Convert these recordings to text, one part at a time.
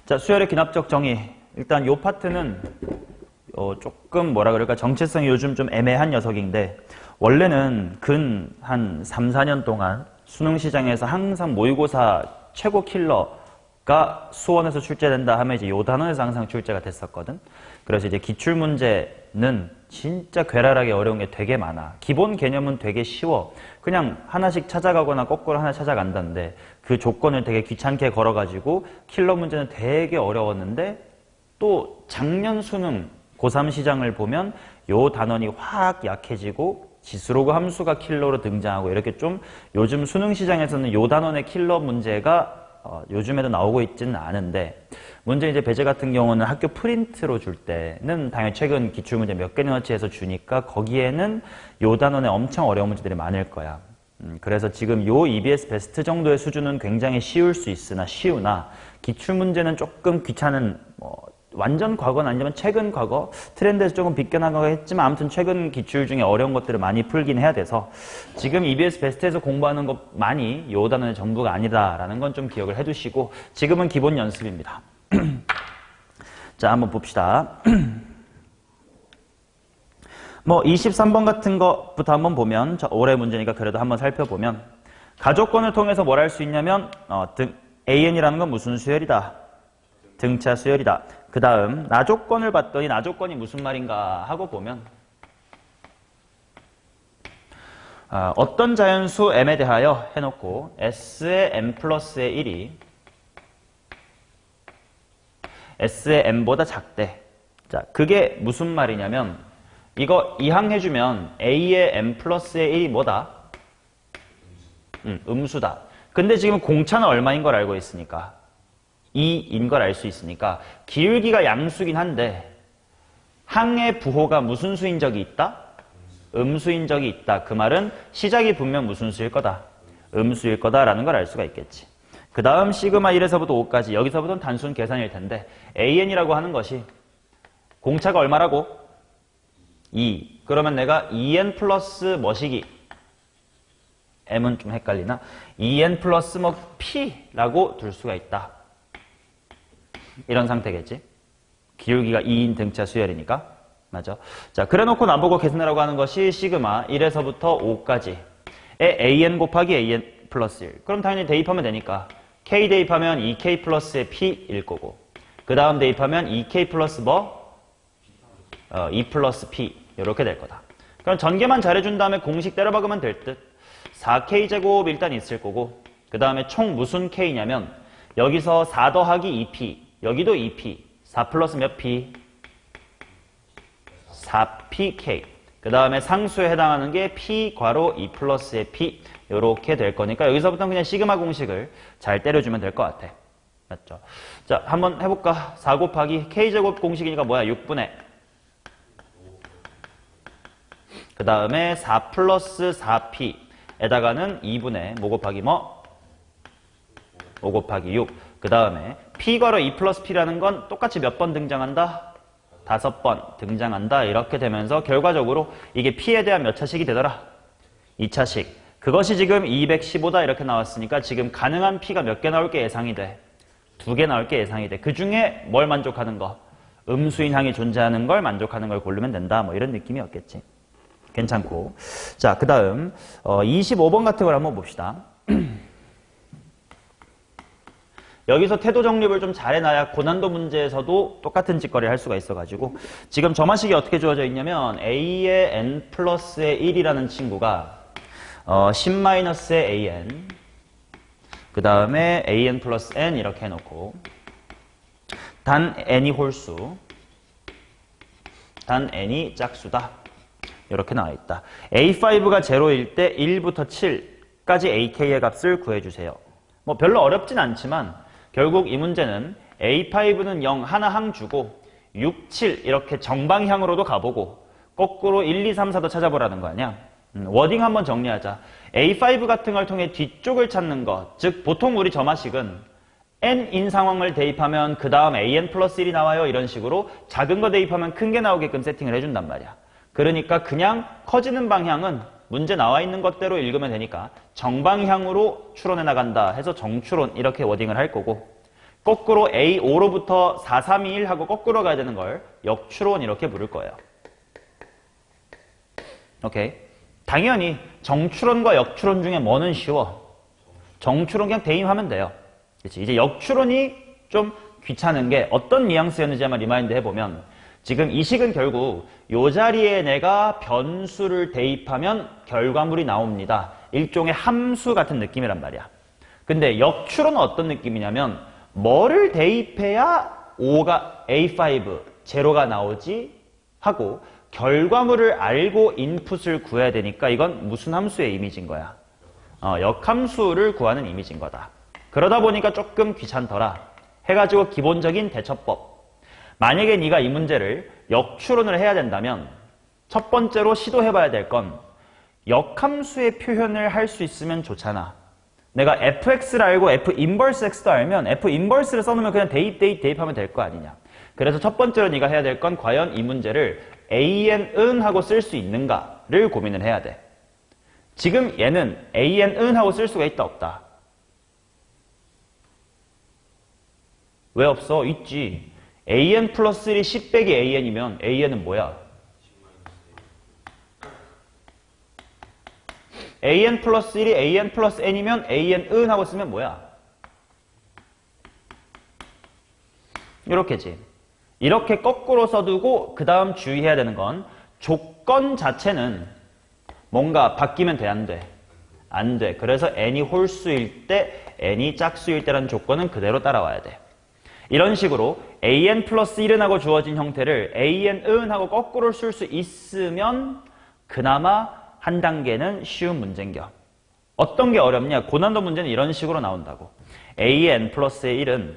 자, 수열의 기납적 정의. 일단 요 파트는 조금 뭐라 그럴까 정체성이 요즘 좀 애매한 녀석인데 원래는 근 한 3, 4년 동안 수능 시장에서 항상 모의고사 최고 킬러가 수원에서 출제된다 하면 이제 요 단원에서 항상 출제가 됐었거든. 그래서 이제 기출문제는 진짜 괴랄하게 어려운 게 되게 많아. 기본 개념은 되게 쉬워. 그냥 하나씩 찾아가거나 거꾸로 하나 찾아간다는데 그 조건을 되게 귀찮게 걸어가지고 킬러 문제는 되게 어려웠는데 또 작년 수능 고3 시장을 보면 요 단원이 확 약해지고 지수로그 함수가 킬러로 등장하고 이렇게 좀 요즘 수능 시장에서는 요 단원의 킬러 문제가 요즘에도 나오고 있지는 않은데 문제 이제 배제 같은 경우는 학교 프린트로 줄 때는 당연히 최근 기출문제 몇 개너치 해서 주니까 거기에는 요 단원에 엄청 어려운 문제들이 많을 거야. 그래서 지금 요 EBS 베스트 정도의 수준은 굉장히 쉬울 수 있으나 기출문제는 조금 귀찮은 완전 과거는 아니지만 최근 과거 트렌드에서 조금 비껴나가고 했지만 아무튼 최근 기출 중에 어려운 것들을 많이 풀긴 해야 돼서 지금 EBS 베스트에서 공부하는 것 많이 요 단원의 전부가 아니다라는 건 좀 기억을 해두시고 지금은 기본 연습입니다. 자, 한번 봅시다. 23번 같은 것부터 한번 보면 올해 문제니까 그래도 한번 살펴보면 가조건을 통해서 뭘 할 수 있냐면 AN이라는 건 무슨 수열이다? 등차 수열이다. 그 다음 나조건을 봤더니 나조건이 무슨 말인가 하고 보면 어떤 자연수 m에 대하여 해놓고 s의 m 플러스의 1이 s의 m보다 작대. 자, 그게 무슨 말이냐면 이거 이항해주면 a의 m 플러스의 1이 뭐다? 음수다. 근데 지금 공차는 얼마인 걸 알고 있으니까 2인 걸 알 수 있으니까 기울기가 양수긴 한데 항의 부호가 무슨 수인 적이 있다? 음수인 적이 있다. 그 말은 시작이 분명 무슨 수일 거다? 음수일 거다라는 걸 알 수가 있겠지. 그 다음 시그마 1에서부터 5까지 여기서부터는 단순 계산일 텐데 AN이라고 하는 것이 공차가 얼마라고? 2. 그러면 내가 2N 플러스 뭐시기? M은 좀 헷갈리나? 2N 플러스 P라고 둘 수가 있다. 이런 상태겠지. 기울기가 2인 등차 수열이니까. 맞아. 자, 그래 놓고 나보고 계산하라고 하는 것이 시그마 1에서부터 5까지의 AN 곱하기 AN 플러스 1. 그럼 당연히 대입하면 되니까 K 대입하면 2K 플러스의 P일 거고 그 다음 대입하면 2K 플러스 2 플러스 P 이렇게 될 거다. 그럼 전개만 잘해준 다음에 공식 때려박으면 될 듯. 4K제곱 일단 있을 거고 그 다음에 총 무슨 K냐면 여기서 4 더하기 2P 여기도 2P 4 플러스 몇 P? 4PK 그 다음에 상수에 해당하는 게 P 괄호 2 플러스의 P 이렇게 될 거니까 여기서부터는 그냥 시그마 공식을 잘 때려주면 될 것 같아. 맞죠? 자, 한번 해볼까? 4 곱하기 K제곱 공식이니까 뭐야? 6분의 그 다음에 4 플러스 4P에다가는 2분의 뭐 곱하기 5 곱하기 6 그 다음에 P 괄호 2 플러스 P라는 건 똑같이 몇 번 등장한다? 5번 등장한다. 이렇게 되면서 결과적으로 이게 P에 대한 몇 차식이 되더라? 2차식. 그것이 지금 215다 이렇게 나왔으니까 지금 가능한 P가 몇 개 나올 게 예상이 돼? 2개 나올 게 예상이 돼. 그 중에 뭘 만족하는 거? 음수인 항이 존재하는 걸 만족하는 걸 고르면 된다. 뭐 이런 느낌이었겠지. 괜찮고. 자, 그 다음 25번 같은 걸 한번 봅시다. 여기서 태도 정립을 좀 잘해놔야 고난도 문제에서도 똑같은 짓거리를 할 수가 있어가지고 지금 점화식이 어떻게 주어져 있냐면 A의 N 플러스의 1이라는 친구가 10-의 AN 그 다음에 AN 플러스 N 이렇게 해놓고 단 N이 홀수 단 N이 짝수다 이렇게 나와있다. A5가 0일 때 1부터 7까지 AK의 값을 구해주세요. 뭐 별로 어렵진 않지만 결국 이 문제는 A5는 0 하나 항 주고 6, 7 이렇게 정방향으로도 가보고 거꾸로 1, 2, 3, 4도 찾아보라는 거 아니야. 워딩 한번 정리하자. A5 같은 걸 통해 뒤쪽을 찾는 것, 즉 보통 우리 점화식은 N인 상황을 대입하면 그 다음 AN 플러스 1이 나와요. 이런 식으로 작은 거 대입하면 큰 게 나오게끔 세팅을 해준단 말이야. 그러니까 그냥 커지는 방향은 문제 나와 있는 것대로 읽으면 되니까 정방향으로 추론해 나간다 해서 정추론 이렇게 워딩을 할 거고 거꾸로 A5로부터 4, 3, 2, 1 하고 거꾸로 가야 되는 걸 역추론 이렇게 부를 거예요. 오케이. 당연히 정추론과 역추론 중에 뭐는 쉬워? 정추론 그냥 대입하면 돼요. 그치? 이제 역추론이 좀 귀찮은 게 어떤 뉘앙스였는지 한번 리마인드 해보면 지금 이 식은 결국 이 자리에 내가 변수를 대입하면 결과물이 나옵니다. 일종의 함수 같은 느낌이란 말이야. 근데 역추론은 어떤 느낌이냐면 뭐를 대입해야 5가 A5, 제로가 나오지? 하고 결과물을 알고 인풋을 구해야 되니까 이건 무슨 함수의 이미지인 거야? 역함수를 구하는 이미지인 거다. 그러다 보니까 조금 귀찮더라. 해가지고 기본적인 대처법. 만약에 네가 이 문제를 역추론을 해야 된다면 첫 번째로 시도해봐야 될 건 역함수의 표현을 할 수 있으면 좋잖아. 내가 fx를 알고 f 인버스 x도 알면 f 인버스를 써놓으면 그냥 대입하면 될 거 아니냐. 그래서 첫 번째로 네가 해야 될 건 과연 이 문제를 an은 하고 쓸 수 있는가를 고민을 해야 돼. 지금 얘는 an은 하고 쓸 수가 있다 없다? 왜 없어? 있지. an 플러스 1이 10 빼기 an이면 an은 뭐야? an 플러스 1이 an 플러스 n이면 an은 하고 쓰면 뭐야? 이렇게지. 이렇게 거꾸로 써두고 그 다음 주의해야 되는 건 조건 자체는 뭔가 바뀌면 돼, 안 돼? 안 돼. 그래서 n이 홀수일 때, n이 짝수일 때라는 조건은 그대로 따라와야 돼. 이런 식으로 an 플러스 1은 하고 주어진 형태를 an은 하고 거꾸로 쓸 수 있으면 그나마 한 단계는 쉬운 문제인겨. 어떤 게 어렵냐? 고난도 문제는 이런 식으로 나온다고. an 플러스 1은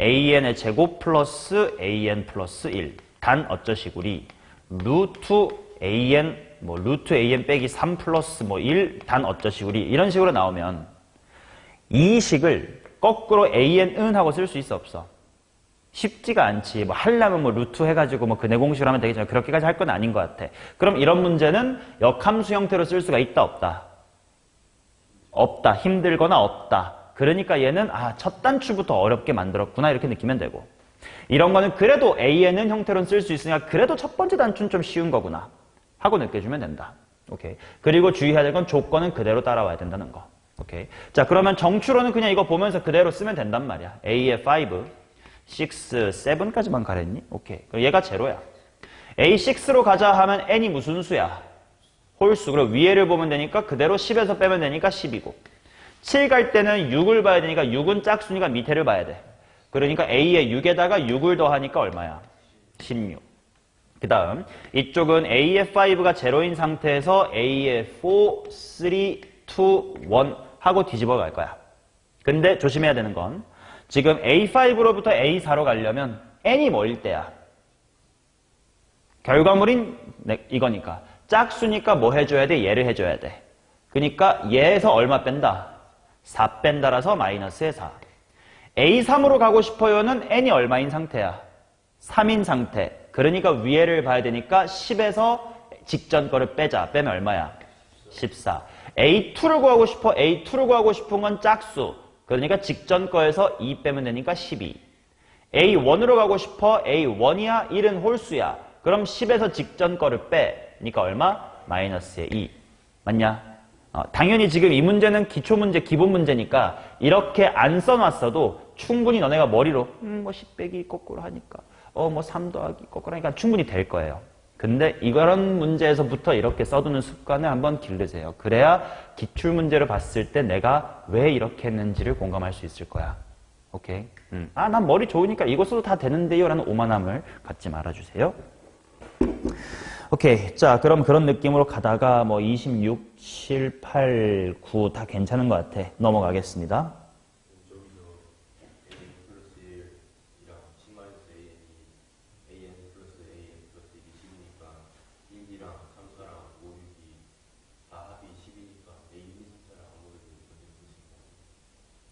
an의 제곱 플러스 an 플러스 1. 단 어쩌시구리. 루트 an, 루트 an 빼기 3 플러스 1, 단 어쩌시구리. 이런 식으로 나오면 이 식을 거꾸로 an은 하고 쓸 수 있어 없어? 쉽지가 않지. 하려면 루트 해가지고 근해 공식으로 하면 되겠지만 그렇게까지 할 건 아닌 것 같아. 그럼 이런 문제는 역함수 형태로 쓸 수가 있다 없다? 없다. 힘들거나 없다. 그러니까 얘는 첫 단추부터 어렵게 만들었구나 이렇게 느끼면 되고, 이런 거는 그래도 an은 형태로는 쓸 수 있으니까 그래도 첫 번째 단추는 좀 쉬운 거구나 하고 느껴주면 된다. 오케이. 그리고 주의해야 될 건 조건은 그대로 따라와야 된다는 거. 오케이. 자, 그러면 정추로는 그냥 이거 보면서 그대로 쓰면 된단 말이야. A에 5, 6, 7까지만 가랬니? 오케이. 그럼 얘가 제로야. A6로 가자 하면 n이 무슨 수야? 홀수. 그리고 위에를 보면 되니까 그대로 10에서 빼면 되니까 10이고, 7 갈 때는 6을 봐야 되니까 6은 짝수니까 밑에를 봐야 돼. 그러니까 A에 6에다가 6을 더하니까 얼마야? 16. 그 다음 이쪽은 A의 5가 제로인 상태에서 A의 4, 3, 2, 1 하고 뒤집어 갈 거야. 근데 조심해야 되는 건 지금 A5로부터 A4로 가려면 n이 뭐일 때야? 결과물인 이거니까. 짝수니까 뭐 해줘야 돼? 얘를 해줘야 돼. 그러니까 얘에서 얼마 뺀다? 4 뺀다라서 마이너스의 4. A3으로 가고 싶어요는 n이 얼마인 상태야? 3인 상태. 그러니까 위에를 봐야 되니까 10에서 직전 거를 빼자. 빼면 얼마야? 14. A2를 구하고 싶어. A2를 구하고 싶은 건 짝수. 그러니까 직전 거에서 2 빼면 되니까 12. A1으로 가고 싶어. A1이야? 1은 홀수야. 그럼 10에서 직전 거를 빼. 그러니까 얼마? 마이너스의 2. 맞냐? 당연히 지금 이 문제는 기초문제, 기본 문제니까 이렇게 안 써놨어도 충분히 너네가 머리로 10 빼기 거꾸로 하니까 3 더하기 거꾸로 하니까 충분히 될 거예요. 근데 이런 문제에서부터 이렇게 써두는 습관을 한번 기르세요. 그래야 기출문제를 봤을 때 내가 왜 이렇게 했는지를 공감할 수 있을 거야. 오케이? 난 머리 좋으니까 이거 써도 다 되는데요 라는 오만함을 갖지 말아주세요. 오케이. 자, 그럼 그런 느낌으로 가다가 26, 7, 8, 9 다 괜찮은 것 같아. 넘어가겠습니다.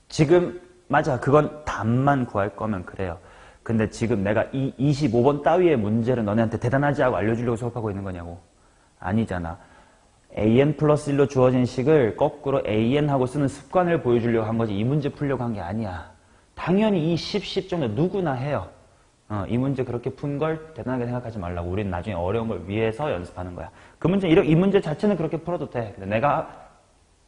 지금 맞아. 그건 답만 구할 거면 그래요. 근데 지금 내가 이 25번 따위의 문제를 너네한테 대단하지 하고 알려주려고 수업하고 있는 거냐고. 아니잖아. an 플러스 1로 주어진 식을 거꾸로 an하고 쓰는 습관을 보여주려고 한 거지 이 문제 풀려고 한 게 아니야. 당연히 이 10 정도 누구나 해요. 이 문제 그렇게 푼 걸 대단하게 생각하지 말라고. 우리는 나중에 어려운 걸 위해서 연습하는 거야. 그 문제, 이 문제 자체는 그렇게 풀어도 돼. 근데 내가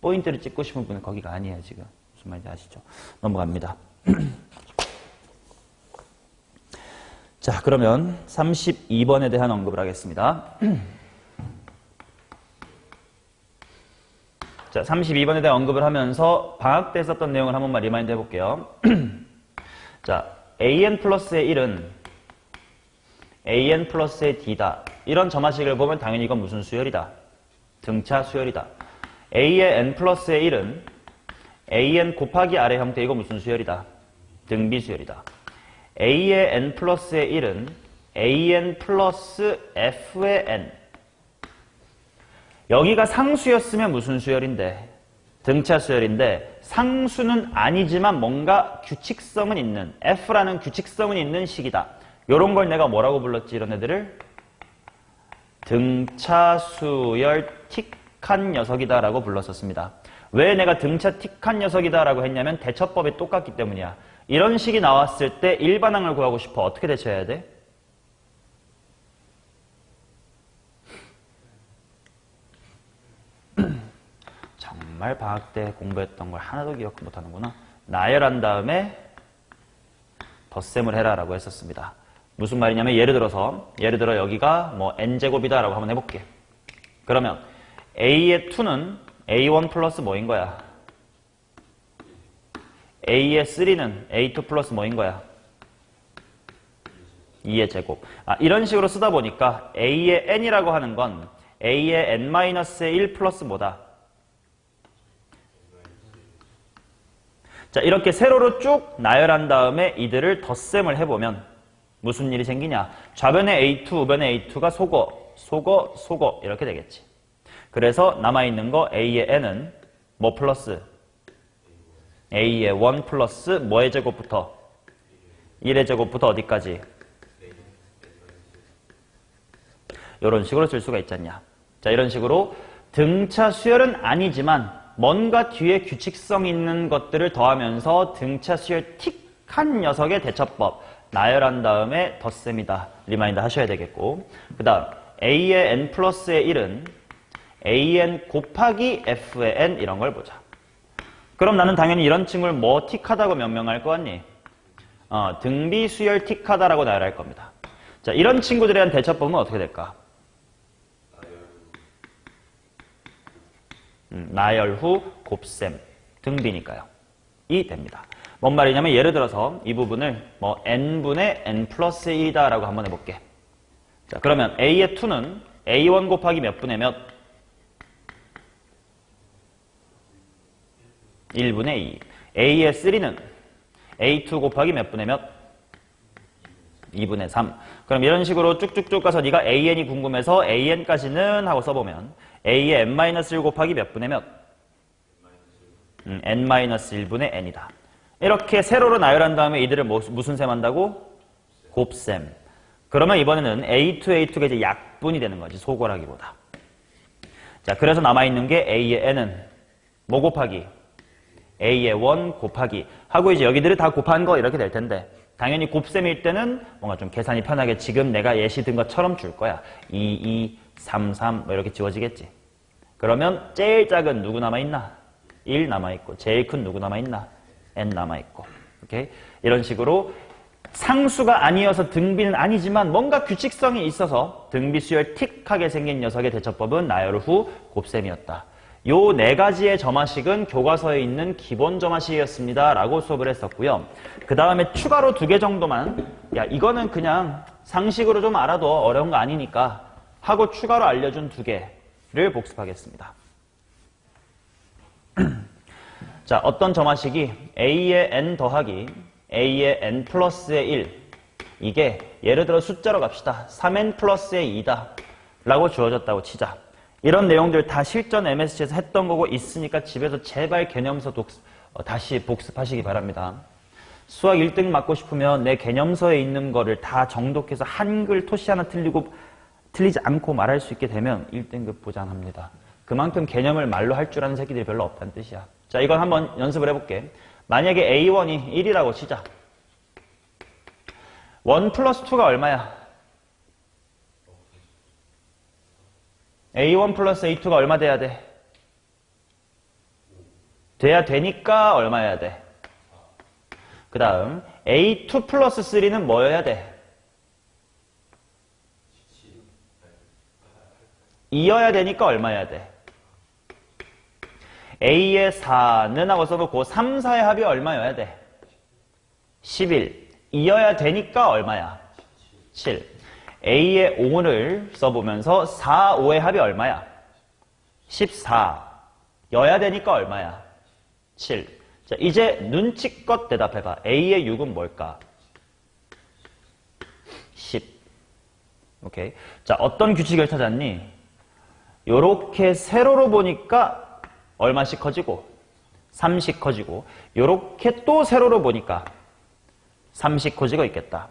포인트를 찍고 싶은 분은 거기가 아니에요, 지금. 무슨 말인지 아시죠? 넘어갑니다. 자, 그러면 32번에 대한 언급을 하겠습니다. 자, 32번에 대한 언급을 하면서 방학 때 썼던 내용을 한 번만 리마인드 해볼게요. 자, an 플러스의 1은 an 플러스의 d다. 이런 점화식을 보면 당연히 이건 무슨 수열이다? 등차 수열이다. a의 n 플러스의 1은 an 곱하기 r의 형태. 이거 무슨 수열이다? 등비 수열이다. a의 n 플러스의 1은 an 플러스 f의 n. 여기가 상수였으면 무슨 수열인데? 등차 수열인데 상수는 아니지만 뭔가 규칙성은 있는, f라는 규칙성은 있는 식이다. 요런 걸 내가 뭐라고 불렀지? 이런 애들을 등차 수열 틱한 녀석이다 라고 불렀었습니다. 왜 내가 등차 틱한 녀석이다 라고 했냐면 대처법이 똑같기 때문이야. 이런 식이 나왔을 때 일반항을 구하고 싶어. 어떻게 대처해야 돼? 정말 방학 때 공부했던 걸 하나도 기억 못하는구나. 나열한 다음에 덧셈을 해라 라고 했었습니다. 무슨 말이냐면 예를 들어 여기가 뭐 n제곱이다 라고 한번 해볼게. 그러면 a의 2는 a1 플러스 뭐인 거야? a의 3는 a2 플러스 뭐인 거야? 2의 제곱. 이런 식으로 쓰다 보니까 a의 n이라고 하는 건 a의 n-의 1 플러스 뭐다? 자, 이렇게 세로로 쭉 나열한 다음에 이들을 덧셈을 해보면 무슨 일이 생기냐? 좌변의 A2, 우변의 A2가 속어 이렇게 되겠지. 그래서 남아있는 거 A의 N은 뭐 플러스? A의 1 플러스 뭐의 제곱부터? 1의 제곱부터 어디까지? 이런 식으로 쓸 수가 있지 않냐. 자, 이런 식으로 등차 수열은 아니지만 뭔가 뒤에 규칙성 있는 것들을 더하면서 등차 수열 틱한 녀석의 대처법 나열한 다음에 덧셈이다. 리마인드 하셔야 되겠고, 그 다음 a의 n 플러스의 1은 an 곱하기 f의 n 이런 걸 보자. 그럼 나는 당연히 이런 친구를 뭐 틱하다고 명명할 거 같니? 등비 수열 틱하다라고 나열할 겁니다. 자, 이런 친구들에 대한 대처법은 어떻게 될까? 나열 후 곱셈 등비니까요. 이 됩니다. 뭔 말이냐면 예를 들어서 이 부분을 뭐 n분의 n 플러스 1이다 라고 한번 해볼게. 자, 그러면 a의 2는 a1 곱하기 몇 분의 몇? 1분의 2. a의 3는 a2 곱하기 몇 분의 몇? 2분의 3. 그럼 이런 식으로 쭉쭉쭉 가서 네가 an이 궁금해서 an까지는 하고 써보면 a의 n-1 곱하기 몇 분의 몇? n-1분의 n이다. 이렇게 세로로 나열한 다음에 이들을 무슨 셈 한다고? 곱셈. 그러면 이번에는 a2가 이제 약분이 되는 거지. 소거라기보다. 자, 그래서 남아있는 게 a의 n은 뭐 곱하기? a의 1 곱하기 하고 이제 여기들을 다 곱한 거 이렇게 될 텐데 당연히 곱셈일 때는 뭔가 좀 계산이 편하게 지금 내가 예시 든 것처럼 줄 거야. 2, 3, 3 뭐 이렇게 지워지겠지. 그러면 제일 작은 누구 남아있나? 1 남아있고 제일 큰 누구 남아있나? n 남아있고. 오케이? 이런 식으로 상수가 아니어서 등비는 아니지만 뭔가 규칙성이 있어서 등비 수열 틱하게 생긴 녀석의 대처법은 나열 후 곱셈이었다. 요 네 가지의 점화식은 교과서에 있는 기본 점화식이었습니다 라고 수업을 했었고요. 그 다음에 추가로 2개 정도만, 야 이거는 그냥 상식으로 좀 알아도 어려운 거 아니니까 하고 추가로 알려준 2개를 복습하겠습니다. 자, 어떤 점화식이 a의 n 더하기 a의 n 플러스의 1 이게 예를 들어 숫자로 갑시다. 3n 플러스의 2다 라고 주어졌다고 치자. 이런 내용들 다 실전 MSC에서 했던 거고 있으니까 집에서 제발 개념서 다시 복습하시기 바랍니다. 수학 1등 맞고 싶으면 내 개념서에 있는 거를 다 정독해서 한글 토시 하나 틀리지 않고 말할 수 있게 되면 1등급 보장합니다. 그만큼 개념을 말로 할 줄 아는 새끼들이 별로 없다는 뜻이야. 자, 이건 한번 연습을 해볼게. 만약에 A1이 1이라고 치자. 1 플러스 2가 얼마야? A1 플러스 A2가 얼마 돼야 돼? 돼야 되니까 얼마여야 돼? 그 다음 A2 플러스 3는 뭐여야 돼? 2여야 되니까 얼마여야 돼? A의 4는 하고 써놓고 3, 4의 합이 얼마여야 돼? 11. 2여야 되니까 얼마야? 7. A의 5를 써보면서 4, 5의 합이 얼마야? 14. 여야 되니까 얼마야? 7. 자, 이제 눈치껏 대답해봐. A의 6은 뭘까? 10. 오케이. 자, 어떤 규칙을 찾았니? 요렇게 세로로 보니까 얼마씩 커지고 3씩 커지고 요렇게 또 세로로 보니까 3씩 커지고 있겠다.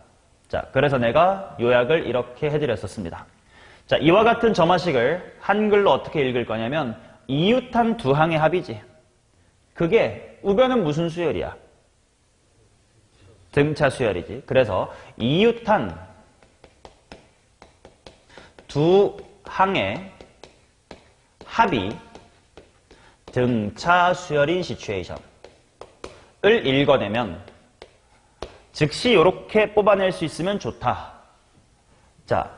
자, 그래서 내가 요약을 이렇게 해드렸었습니다. 자, 이와 같은 점화식을 한글로 어떻게 읽을 거냐면 이웃한 두 항의 합이지. 그게 우변은 무슨 수열이야? 등차 수열이지. 그래서 이웃한 두 항의 합이 등차 수열인 시츄에이션을 읽어내면 즉시 이렇게 뽑아낼 수 있으면 좋다. 자,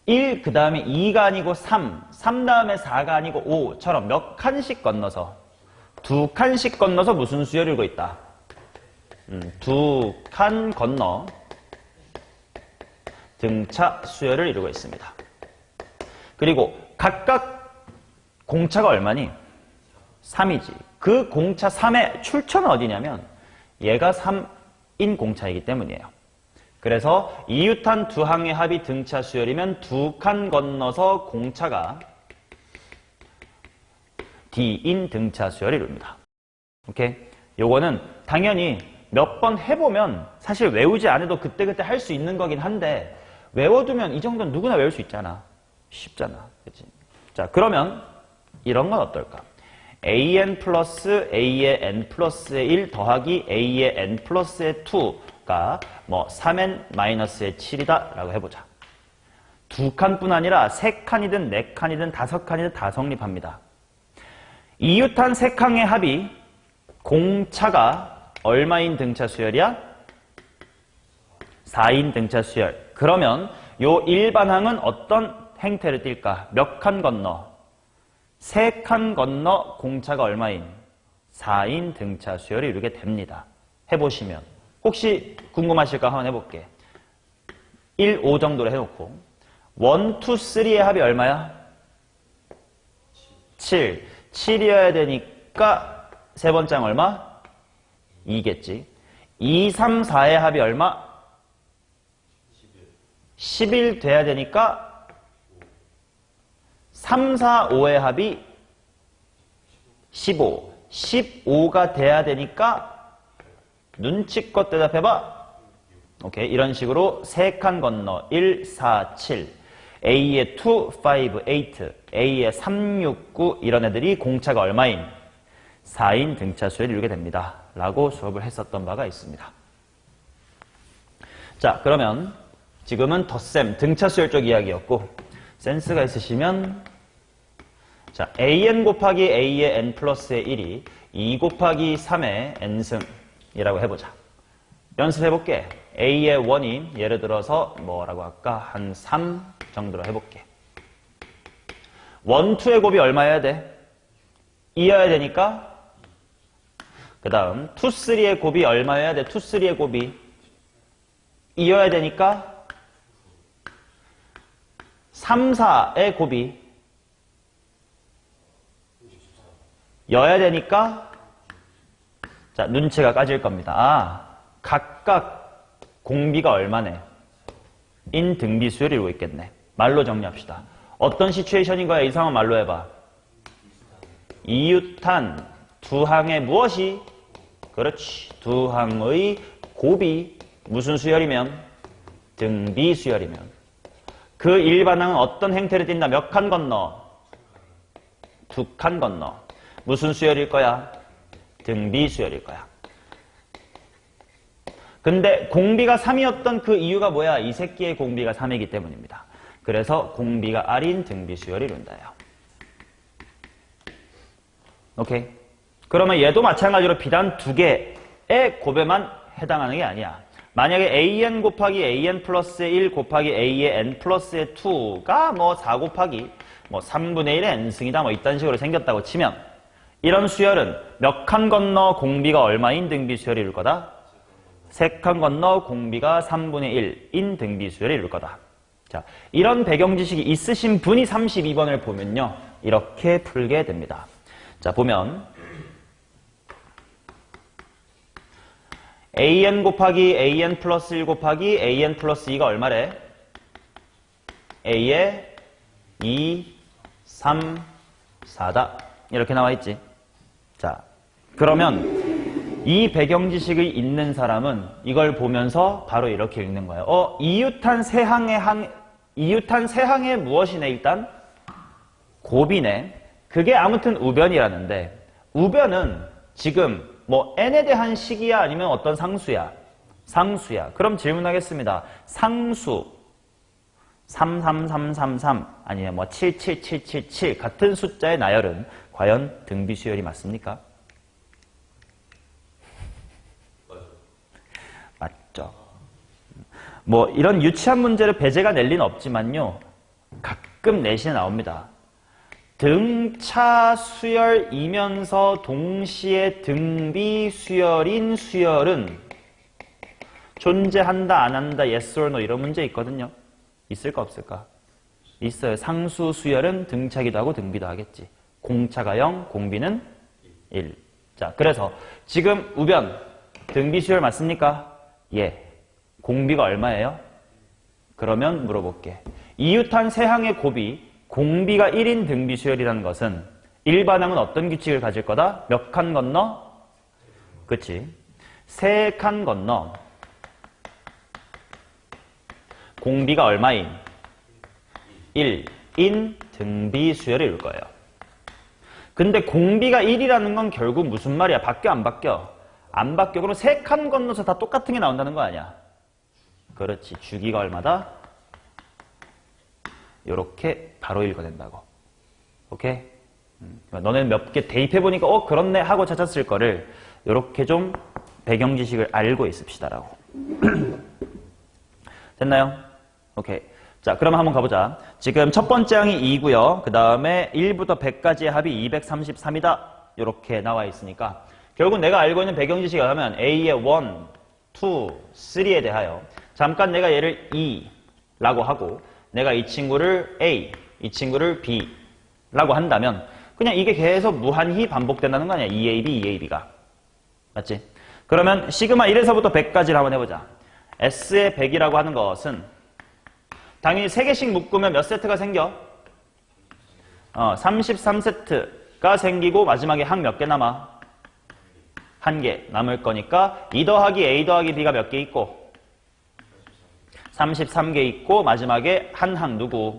1 그 다음에 2가 아니고 3 다음에 4가 아니고 5처럼 몇 칸씩 건너서 두 칸씩 건너서 무슨 수열을 읽고 있다? 두 칸 건너 등차 수열을 이루고 있습니다. 그리고 각각 공차가 얼마니? 3이지. 그 공차 3의 출처는 어디냐면 얘가 3인 공차이기 때문이에요. 그래서 이웃한 두 항의 합이 등차 수열이면 두 칸 건너서 공차가 D인 등차 수열을 이룹니다. 오케이? 요거는 당연히 몇 번 해보면 사실 외우지 않아도 그때그때 할 수 있는 거긴 한데 외워두면 이 정도는 누구나 외울 수 있잖아. 쉽잖아. 그치? 자, 그러면 이런 건 어떨까? an 플러스 a의 n 플러스의 1 더하기 a의 n 플러스의 2가 뭐 3n 마이너스의 7이다 라고 해보자. 두 칸뿐 아니라 세 칸이든 네 칸이든 다섯 칸이든 다 성립합니다. 이웃한 세 칸의 합이 공차가 얼마인 등차 수열이야? 4인 등차 수열. 그러면 요 일반항은 어떤 행태를 띨까? 몇 칸 건너? 3칸 건너 공차가 얼마인? 4인 등차 수열을 이루게 됩니다. 해보시면. 혹시 궁금하실까? 한번 해볼게. 1, 5 정도로 해놓고 1, 2, 3의 합이 얼마야? 7. 7이어야 되니까 세 번째 항 얼마? 2겠지. 2, 3, 4의 합이 얼마? 11 돼야 되니까 3, 4, 5의 합이 15. 15가 돼야 되니까 눈치껏 대답해봐. 오케이. 이런 식으로 3칸 건너 1, 4, 7, A의 2, 5, 8, A의 3, 6, 9 이런 애들이 공차가 얼마인? 4인 등차 수열을 이루게 됩니다. 라고 수업을 했었던 바가 있습니다. 자, 그러면 지금은 덧셈, 등차 수열 쪽 이야기였고 센스가 있으시면 자, an 곱하기 a의 n 플러스의 1이 2 곱하기 3의 n승이라고 해보자. 연습해볼게. a의 1이 예를 들어서 뭐라고 할까? 한 3 정도로 해볼게. 1, 2의 곱이 얼마여야 돼? 2여야 되니까 그 다음 2, 3의 곱이 얼마여야 돼? 2, 3의 곱이 2여야 되니까 3, 4의 곱이 여야 되니까 자, 눈치가 까질 겁니다. 아, 각각 공비가 얼마네? 인 등비 수열을 이루고 있겠네. 말로 정리합시다. 어떤 시츄에이션인 거야? 이 상황 말로 해봐. 이웃한 두 항의 무엇이? 그렇지. 두 항의 곱이 무슨 수열이면? 등비 수열이면. 그 일반항은 어떤 행태를 띈다? 몇 칸 건너? 두 칸 건너. 무슨 수열일 거야? 등비 수열일 거야. 근데 공비가 3이었던 그 이유가 뭐야? 이 새끼의 공비가 3이기 때문입니다. 그래서 공비가 R인 등비 수열이 이룬다요. 오케이? 그러면 얘도 마찬가지로 비단 두 개의 곱에만 해당하는 게 아니야. 만약에 an 곱하기 an 플러스의 1 곱하기 a의 n 플러스의 2가 뭐 4 곱하기 뭐 3분의 1의 n승이다 뭐 이딴 식으로 생겼다고 치면 이런 수열은 몇 칸 건너 공비가 얼마인 등비 수열이 이룰 거다? 3칸 건너 공비가 3분의 1인 등비 수열이 이룰 거다. 자, 이런 배경 지식이 있으신 분이 32번을 보면요. 이렇게 풀게 됩니다. 자, 보면 an 곱하기 an 플러스 1 곱하기 an 플러스 2가 얼마래? a의 2, 3, 4다. 이렇게 나와 있지. 자, 그러면 이 배경 지식이 있는 사람은 이걸 보면서 바로 이렇게 읽는 거예요. 이웃한 세항의 무엇이네? 일단 곱이네. 그게 아무튼 우변이라는데 우변은 지금 뭐 n에 대한 식이야 아니면 어떤 상수야? 상수야. 그럼 질문하겠습니다. 상수 33333 아니면 뭐 77777 같은 숫자의 나열은 과연 등비 수열이 맞습니까? 맞죠. 뭐 이런 유치한 문제를 배제가 낼 리는 없지만요. 가끔 내신에 나옵니다. 등차 수열이면서 동시에 등비 수열인 수열은 존재한다 안 한다 yes or no 이런 문제 있거든요. 있을까 없을까? 있어요. 상수 수열은 등차기도 하고 등비도 하겠지. 공차가 0, 공비는 1. 자, 그래서 지금 우변 등비 수열 맞습니까? 예. 공비가 얼마예요? 그러면 물어볼게. 이웃한 세항의 곱이 공비가 1인 등비 수열이라는 것은 일반항은 어떤 규칙을 가질 거다? 몇 칸 건너? 그치? 3칸 건너 공비가 얼마인? 1인 등비 수열이 올 거예요. 근데 공비가 1이라는 건 결국 무슨 말이야? 바뀌어 안 바뀌어? 안 바뀌어. 그럼 3칸 건너서 다 똑같은 게 나온다는 거 아니야? 그렇지. 주기가 얼마다? 요렇게 바로 읽어낸다고. 오케이? 너네는 몇 개 대입해보니까 그렇네 하고 찾았을 거를 요렇게 좀 배경 지식을 알고 있읍시다라고. 됐나요? 오케이. 자, 그럼 한번 가보자. 지금 첫 번째 항이 2고요. 그 다음에 1부터 100까지의 합이 233이다. 요렇게 나와 있으니까 결국 내가 알고 있는 배경 지식을 하면 A의 1, 2, 3에 대하여 잠깐 내가 얘를 2라고 하고 내가 이 친구를 A, 이 친구를 B라고 한다면 그냥 이게 계속 무한히 반복된다는 거 아니야. 2AB, 2AB가. 맞지? 그러면 시그마 1에서부터 100까지를 한번 해보자. S의 100이라고 하는 것은 당연히 3개씩 묶으면 몇 세트가 생겨? 33세트가 생기고 마지막에 항 몇 개 남아? 1개 남을 거니까 2 더하기 A 더하기 B가 몇 개 있고 33개 있고 마지막에 한 항 누구?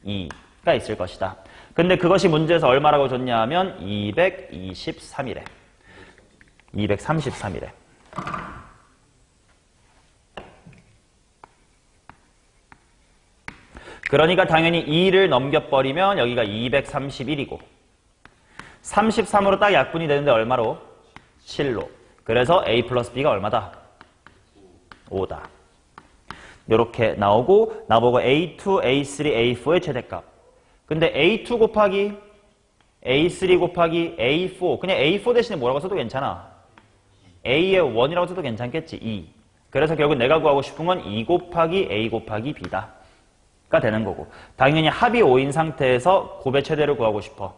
2가 있을 것이다. 근데 그것이 문제에서 얼마라고 줬냐 하면 223이래. 233이래. 그러니까 당연히 2를 넘겨버리면 여기가 231이고 33으로 딱 약분이 되는데 얼마로? 7로. 그래서 A 플러스 B가 얼마다? 5다. 이렇게 나오고 나보고 A2, A3, A4의 최대값. 근데 A2 곱하기 A3 곱하기 A4 그냥 A4 대신에 뭐라고 써도 괜찮아. A의 1이라고 써도 괜찮겠지. 2. 그래서 결국 내가 구하고 싶은 건 2 곱하기 A 곱하기 B다. 가 되는 거고 당연히 합이 5인 상태에서 곱의 최대를 구하고 싶어.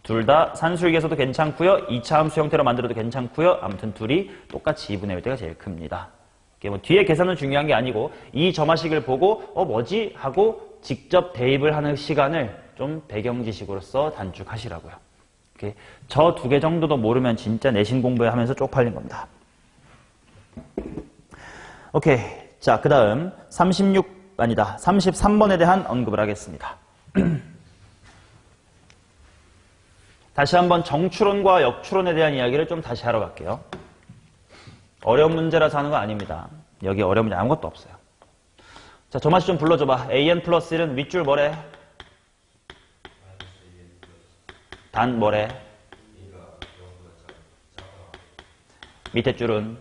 둘 다 산술계에서도 괜찮고요. 2차 함수 형태로 만들어도 괜찮고요. 아무튼 둘이 똑같이 2분의 1대가 제일 큽니다. 뭐 뒤에 계산은 중요한 게 아니고 이 점화식을 보고 뭐지? 하고 직접 대입을 하는 시간을 좀 배경 지식으로서 단축하시라고요. 저 2개 정도도 모르면 진짜 내신 공부하면서 쪽팔린 겁니다. 오케이. 자, 그 다음 33번에 대한 언급을 하겠습니다. 다시 한번 정추론과 역추론에 대한 이야기를 좀 다시 하러 갈게요. 어려운 문제라서 하는 거 아닙니다. 여기 어려운 문제 아무것도 없어요. 자, 조마씨 좀 불러줘봐. an 플러스 1은 윗줄 뭐래? 단 뭐래? 밑에 줄은?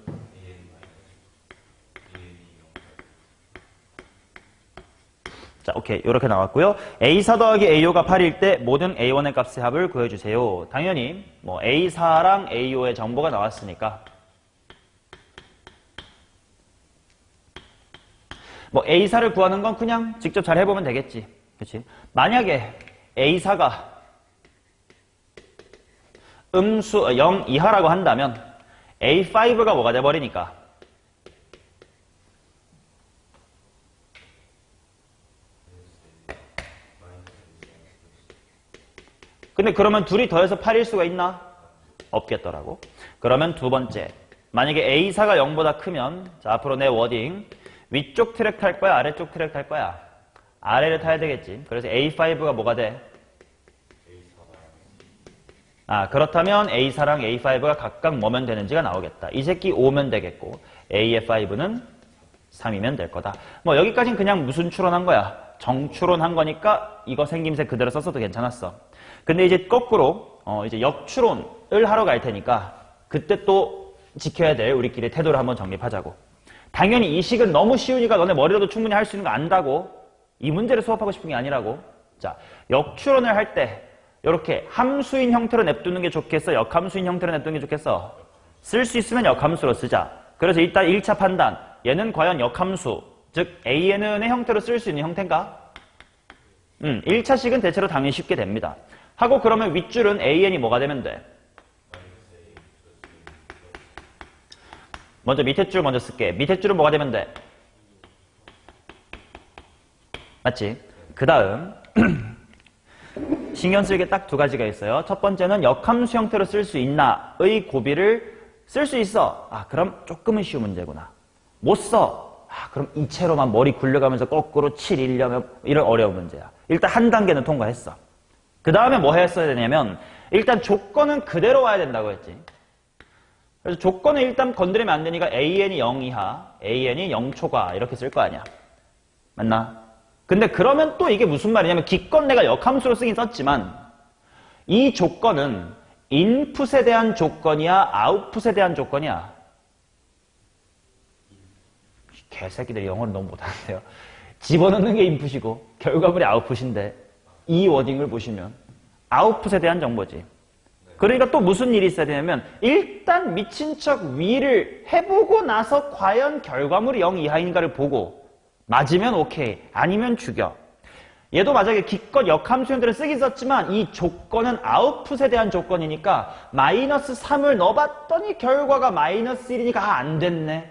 자, 오케이. 이렇게 나왔고요. A4 더하기 A5가 8일 때 모든 A1의 값의 합을 구해주세요. 당연히 뭐 A4랑 A5의 정보가 나왔으니까 뭐 A4를 구하는 건 그냥 직접 잘 해보면 되겠지. 그렇지? 만약에 A4가 음수 0 이하라고 한다면 A5가 뭐가 돼버리니까 근데 그러면 둘이 더해서 8일 수가 있나? 없겠더라고. 그러면 두 번째, 만약에 A4가 0보다 크면 자 앞으로 내 워딩 위쪽 트랙 탈 거야? 아래쪽 트랙 탈 거야? 아래를 타야 되겠지. 그래서 A5가 뭐가 돼? 아, 그렇다면 A4랑 A5가 각각 뭐면 되는지가 나오겠다. 이 새끼 5면 되겠고 A의 5는 3이면 될 거다. 뭐 여기까지는 그냥 무슨 추론한 거야? 정추론한 거니까 이거 생김새 그대로 썼어도 괜찮았어. 근데 이제 거꾸로 이제 역추론을 하러 갈 테니까 그때 또 지켜야 될 우리끼리 태도를 한번 정립하자고. 당연히 이 식은 너무 쉬우니까 너네 머리로도 충분히 할 수 있는 거 안다고. 이 문제를 수업하고 싶은 게 아니라고. 자, 역추론을 할 때 이렇게 함수인 형태로 냅두는 게 좋겠어? 역함수인 형태로 냅두는 게 좋겠어? 쓸 수 있으면 역함수로 쓰자. 그래서 일단 1차 판단. 얘는 과연 역함수, 즉 AN의 형태로 쓸 수 있는 형태인가? 1차식은 대체로 당연히 쉽게 됩니다. 하고 그러면 윗줄은 AN이 뭐가 되면 돼? 먼저 밑에 줄 먼저 쓸게. 밑에 줄은 뭐가 되면 돼? 맞지? 그 다음 신경 쓸 게 딱 두 가지가 있어요. 첫 번째는 역함수 형태로 쓸 수 있나의 고비를 쓸 수 있어. 아, 그럼 조금은 쉬운 문제구나. 못 써. 아, 그럼 이체로만 머리 굴려가면서 거꾸로 7, 1려면 이런 어려운 문제야. 일단 한 단계는 통과했어. 그 다음에 뭐 했어야 되냐면 일단 조건은 그대로 와야 된다고 했지. 그래서 조건을 일단 건드리면 안 되니까 AN이 0 이하, AN이 0초과 이렇게 쓸 거 아니야. 맞나? 근데 그러면 또 이게 무슨 말이냐면 기껏 내가 역함수로 쓰긴 썼지만 이 조건은 인풋에 대한 조건이야? 아웃풋에 대한 조건이야? 개새끼들이 영어를 너무 못하는데요. 집어넣는 게 인풋이고 결과물이 아웃풋인데 이 워딩을 보시면 아웃풋에 대한 정보지. 그러니까 또 무슨 일이 있어야 되냐면 일단 미친 척 위를 해보고 나서 과연 결과물이 0 이하인가를 보고 맞으면 오케이, 아니면 죽여. 얘도 만약에 기껏 역함수 형태를 쓰긴 썼지만 이 조건은 아웃풋에 대한 조건이니까 마이너스 3을 넣어봤더니 결과가 마이너스 1이니까 아, 안 됐네.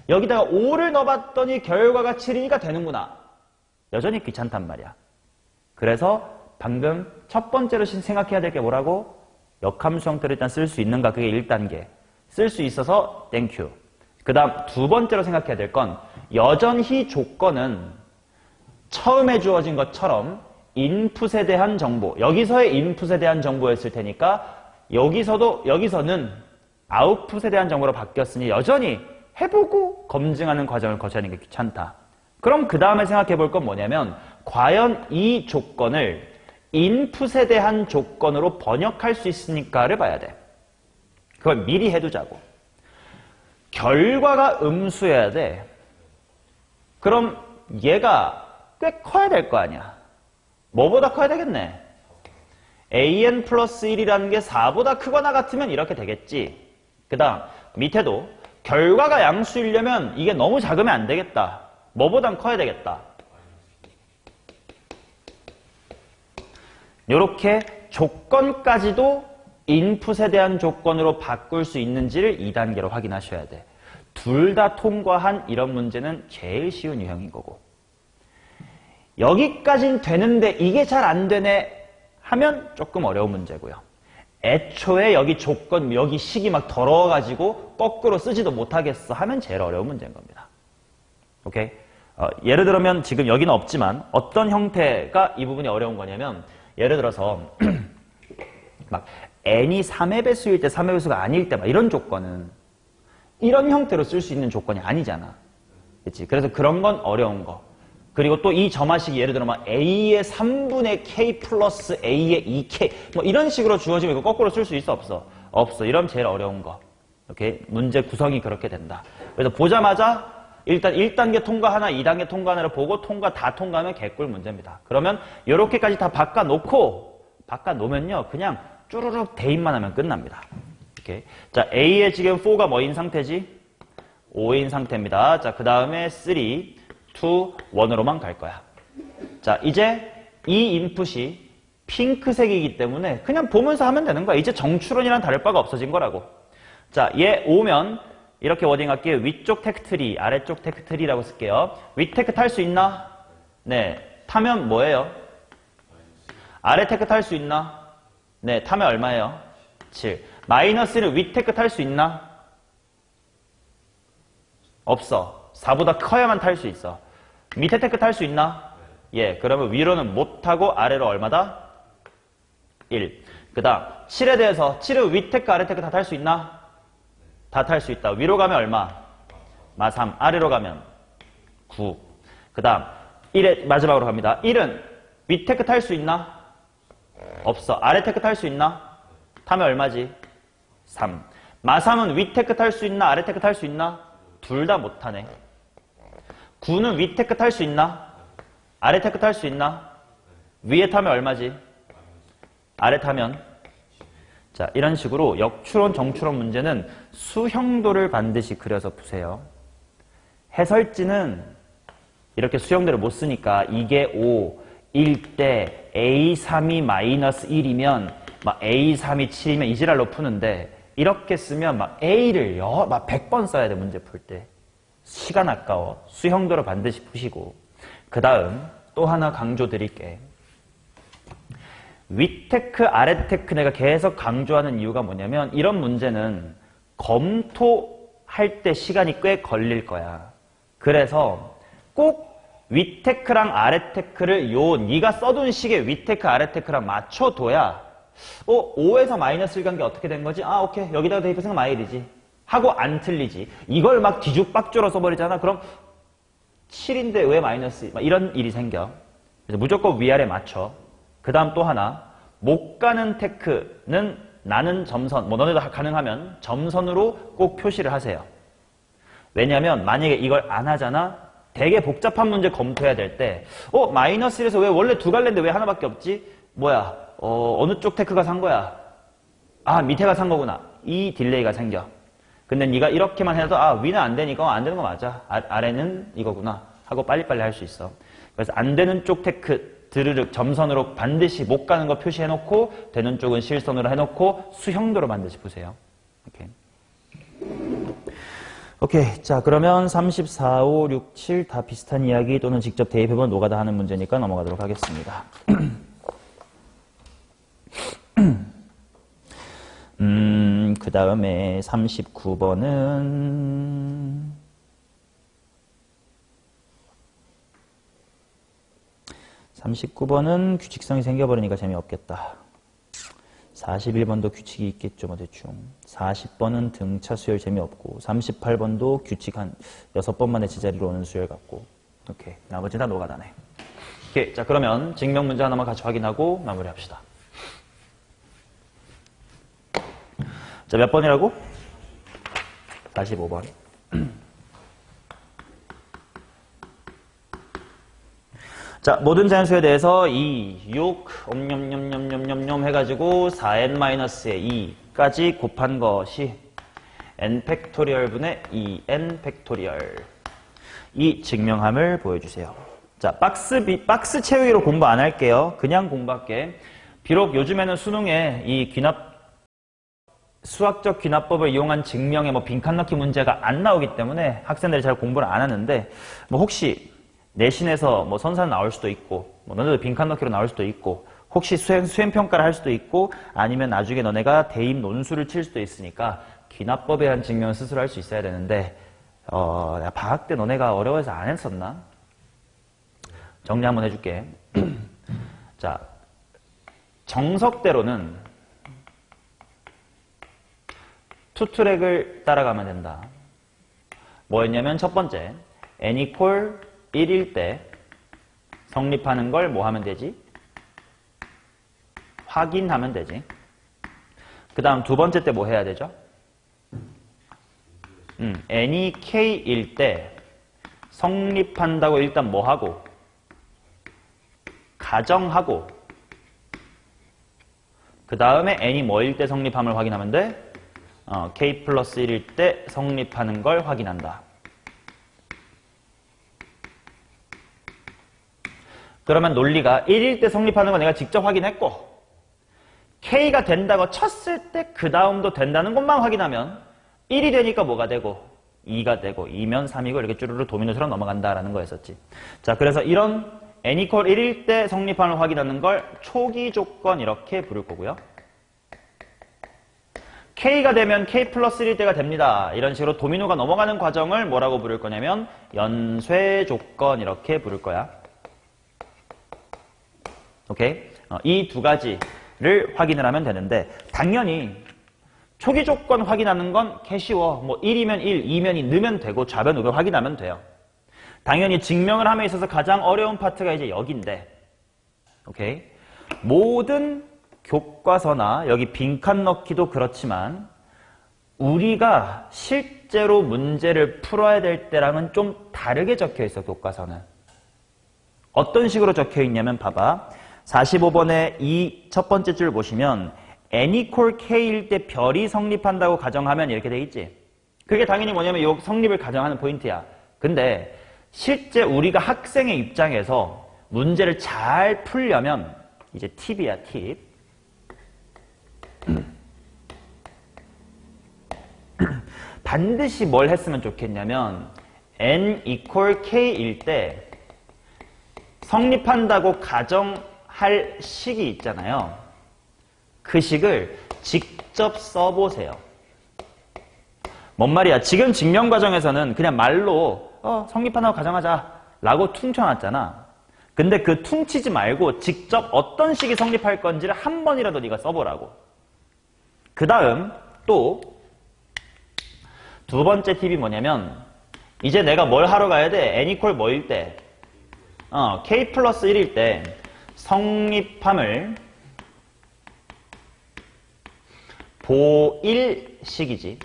여기다가 5를 넣어봤더니 결과가 7이니까 되는구나. 여전히 귀찮단 말이야. 그래서 방금 첫 번째로 생각해야 될 게 뭐라고? 역함수 형태를 일단 쓸 수 있는가? 그게 1단계. 쓸 수 있어서 땡큐. 그 다음 두 번째로 생각해야 될 건 여전히 조건은 처음에 주어진 것처럼 인풋에 대한 정보, 여기서의 인풋에 대한 정보였을 테니까 여기서는 아웃풋에 대한 정보로 바뀌었으니 여전히 해보고 검증하는 과정을 거쳐야 하는 게 귀찮다. 그럼 그 다음에 생각해 볼 건 뭐냐면 과연 이 조건을 인풋에 대한 조건으로 번역할 수 있으니까를 봐야 돼. 그걸 미리 해두자고. 결과가 음수여야 돼. 그럼 얘가 꽤 커야 될 거 아니야. 뭐보다 커야 되겠네. an 플러스 1이라는 게 4보다 크거나 같으면 이렇게 되겠지. 그 다음 밑에도 결과가 양수이려면 이게 너무 작으면 안 되겠다. 뭐보단 커야 되겠다. 이렇게 조건까지도 인풋에 대한 조건으로 바꿀 수 있는지를 2단계로 확인하셔야 돼. 둘 다 통과한 이런 문제는 제일 쉬운 유형인 거고. 여기까진 되는데 이게 잘 안 되네 하면 조금 어려운 문제고요. 애초에 여기 조건, 여기 식이 막 더러워가지고 거꾸로 쓰지도 못하겠어 하면 제일 어려운 문제인 겁니다. 오케이? 예를 들면 지금 여기는 없지만 어떤 형태가 이 부분이 어려운 거냐면 예를 들어서 막 n이 3의 배수일 때 3의 배수가 아닐 때 막 이런 조건은 이런 형태로 쓸 수 있는 조건이 아니잖아. 그치? 그래서 그런 건 어려운 거. 그리고 또 이 점화식이 예를 들어 막 a의 3분의 k 플러스 a의 2k 뭐 이런 식으로 주어지면 이거 거꾸로 쓸 수 있어 없어? 없어. 이러면 제일 어려운 거. 이렇게 문제 구성이 그렇게 된다. 그래서 보자마자 일단 1단계 통과 하나, 2단계 통과 하나를 보고 다 통과하면 개꿀 문제입니다. 그러면 이렇게까지 다 바꿔놓으면요. 그냥 쭈루룩 대입만 하면 끝납니다. 이렇게. 자, A의 지금 4가 뭐인 상태지? 5인 상태입니다. 자, 그 다음에 3, 2, 1으로만 갈 거야. 자, 이제 이 인풋이 핑크색이기 때문에 그냥 보면서 하면 되는 거야. 이제 정추론이랑 다를 바가 없어진 거라고. 자, 얘 오면 이렇게 워딩 할게요. 위쪽 테크트리, 아래쪽 테크트리라고 쓸게요. 위테크 탈 수 있나? 네. 타면 뭐예요? 아래 테크 탈 수 있나? 네. 타면 얼마예요? 7. 마이너스는 위테크 탈 수 있나? 없어. 4보다 커야만 탈 수 있어. 밑에 테크 탈 수 있나? 예. 그러면 위로는 못 타고 아래로 얼마다? 1. 그 다음 7에 대해서 7은 위테크 아래테크 다 탈 수 있나? 다 탈 수 있다. 위로 가면 얼마? 마 3. 아래로 가면 9. 그 다음 1에 마지막으로 갑니다. 1은 위테크 탈 수 있나? 없어. 아래테크 탈 수 있나? 타면 얼마지? 3. 마 3은 위테크 탈 수 있나? 아래테크 탈 수 있나? 둘 다 못 타네. 9는 위테크 탈 수 있나? 아래테크 탈 수 있나? 위에 타면 얼마지? 아래 타면? 자, 이런 식으로 역추론, 정추론 문제는 수형도를 반드시 그려서 푸세요. 해설지는 이렇게 수형도를 못 쓰니까 이게 5일 때 A3이 마이너스 1이면 막 A3이 7이면 이 지랄로 푸는데 이렇게 쓰면 막 A를 막 100번 써야 돼, 문제 풀 때. 시간 아까워. 수형도를 반드시 푸시고. 그 다음 또 하나 강조 드릴게. 위테크, 아래테크 내가 계속 강조하는 이유가 뭐냐면 이런 문제는 검토할 때 시간이 꽤 걸릴 거야. 그래서 꼭 위테크랑 아래테크를 네가 써둔 식의 위테크, 아래테크랑 맞춰둬야 5에서 마이너스 1 간 게 어떻게 된 거지? 아, 오케이. 여기다가 대입해서 마일이지. 하고 안 틀리지. 이걸 막 뒤죽박죽으로 써버리잖아. 그럼 7인데 왜 마이너스? 막 이런 일이 생겨. 그래서 무조건 위아래 맞춰. 그 다음 또 하나. 못 가는 테크는 나는 점선, 뭐 너네도 가능하면 점선으로 꼭 표시를 하세요. 왜냐면 만약에 이걸 안 하잖아? 되게 복잡한 문제 검토해야 될 때 마이너스 1에서 왜 원래 두 갈래인데 왜 하나밖에 없지? 뭐야? 어느 쪽 테크가 산 거야? 아, 밑에가 산 거구나. 이 딜레이가 생겨. 근데 네가 이렇게만 해도 위는 안 되니까 안 되는 거 맞아. 아래는 이거구나 하고 빨리빨리 할 수 있어. 그래서 안 되는 쪽 테크 드르륵 점선으로 반드시 못 가는 거 표시해놓고 되는 쪽은 실선으로 해놓고 수형도로 반드시 보세요. 오케이. 자, 그러면 34, 5, 6, 7 다 비슷한 이야기 또는 직접 대입해본 노가다 하는 문제니까 넘어가도록 하겠습니다. 그 다음에 39번은 규칙성이 생겨버리니까 재미없겠다. 41번도 규칙이 있겠죠, 뭐 대충. 40번은 등차 수열 재미없고 38번도 규칙 한 6번 만에 제자리로 오는 수열 같고. 오케이. 나머지 다 노가다네. 오케이. 자, 그러면 증명 문제 하나만 같이 확인하고 마무리합시다. 자, 몇 번이라고? 45번. 자, 모든 자연수에 대해서 2, 6, 옴뇸뇸뇸뇸뇸 해가지고 4n-2 까지 곱한 것이 n 팩토리얼 분의 2n 팩토리얼. 이 증명함을 보여주세요. 자, 박스 채우기로 공부 안 할게요. 그냥 공부할게. 비록 요즘에는 수능에 이 수학적 귀납법을 이용한 증명에 빈칸 넣기 문제가 안 나오기 때문에 학생들이 잘 공부를 안 하는데 혹시 내신에서 선산 나올 수도 있고 너네들 빈칸 넣기로 나올 수도 있고 혹시 수행평가를 할 수도 있고 아니면 나중에 너네가 대입 논술을 칠 수도 있으니까 귀납법에 대한 증명을 스스로 할 수 있어야 되는데 내가 방학 때 너네가 어려워서 안 했었나? 정리 한번 해줄게. 자, 정석대로는 투트랙을 따라가면 된다. 뭐였냐면 첫 번째, n equal 1일 때 성립하는 걸 뭐 하면 되지? 확인하면 되지. 그 다음 두 번째 때 뭐 해야 되죠? n이 k일 때 성립한다고 일단 뭐 하고? 가정하고 그 다음에 n이 뭐일 때 성립함을 확인하면 돼? k 플러스 1일 때 성립하는 걸 확인한다. 그러면 논리가 1일 때 성립하는 건 내가 직접 확인했고 k가 된다고 쳤을 때 그 다음도 된다는 것만 확인하면 1이 되니까 뭐가 되고 2가 되고 2면 3이고 이렇게 쭈루루 도미노처럼 넘어간다라는 거였었지. 자, 그래서 이런 n equal 1일 때 성립함을 확인하는 걸 초기 조건 이렇게 부를 거고요. k가 되면 k 플러스 1일 때가 됩니다. 이런 식으로 도미노가 넘어가는 과정을 뭐라고 부를 거냐면 연쇄 조건 이렇게 부를 거야. 오케이? 이 두 가지를 확인을 하면 되는데 당연히 초기 조건 확인하는 건 개쉬워. 뭐 1이면 1, 2면 2 넣으면 되고 좌변 우변 확인하면 돼요. 당연히 증명을 함에 있어서 가장 어려운 파트가 이제 여기인데, 오케이? 모든 교과서나 여기 빈칸 넣기도 그렇지만 우리가 실제로 문제를 풀어야 될 때랑은 좀 다르게 적혀 있어, 교과서는. 어떤 식으로 적혀 있냐면 봐봐. 45번에 이 첫 번째 줄 보시면 n equal k일 때 별이 성립한다고 가정하면 이렇게 돼 있지. 그게 당연히 뭐냐면 이 성립을 가정하는 포인트야. 근데 실제 우리가 학생의 입장에서 문제를 잘 풀려면 이제 팁이야, 팁. 반드시 뭘 했으면 좋겠냐면 n equal k일 때 성립한다고 가정할 식이 있잖아요. 그 식을 직접 써보세요. 뭔 말이야? 지금 증명 과정에서는 그냥 말로 성립한다고 가정하자 라고 퉁쳐놨잖아. 근데 그 퉁치지 말고 직접 어떤 식이 성립할 건지를 한 번이라도 네가 써보라고. 그 다음 또 두 번째 팁이 뭐냐면 이제 내가 뭘 하러 가야 돼? n equal 뭐일 때? k 플러스 1일 때 성립함을 보일식이지.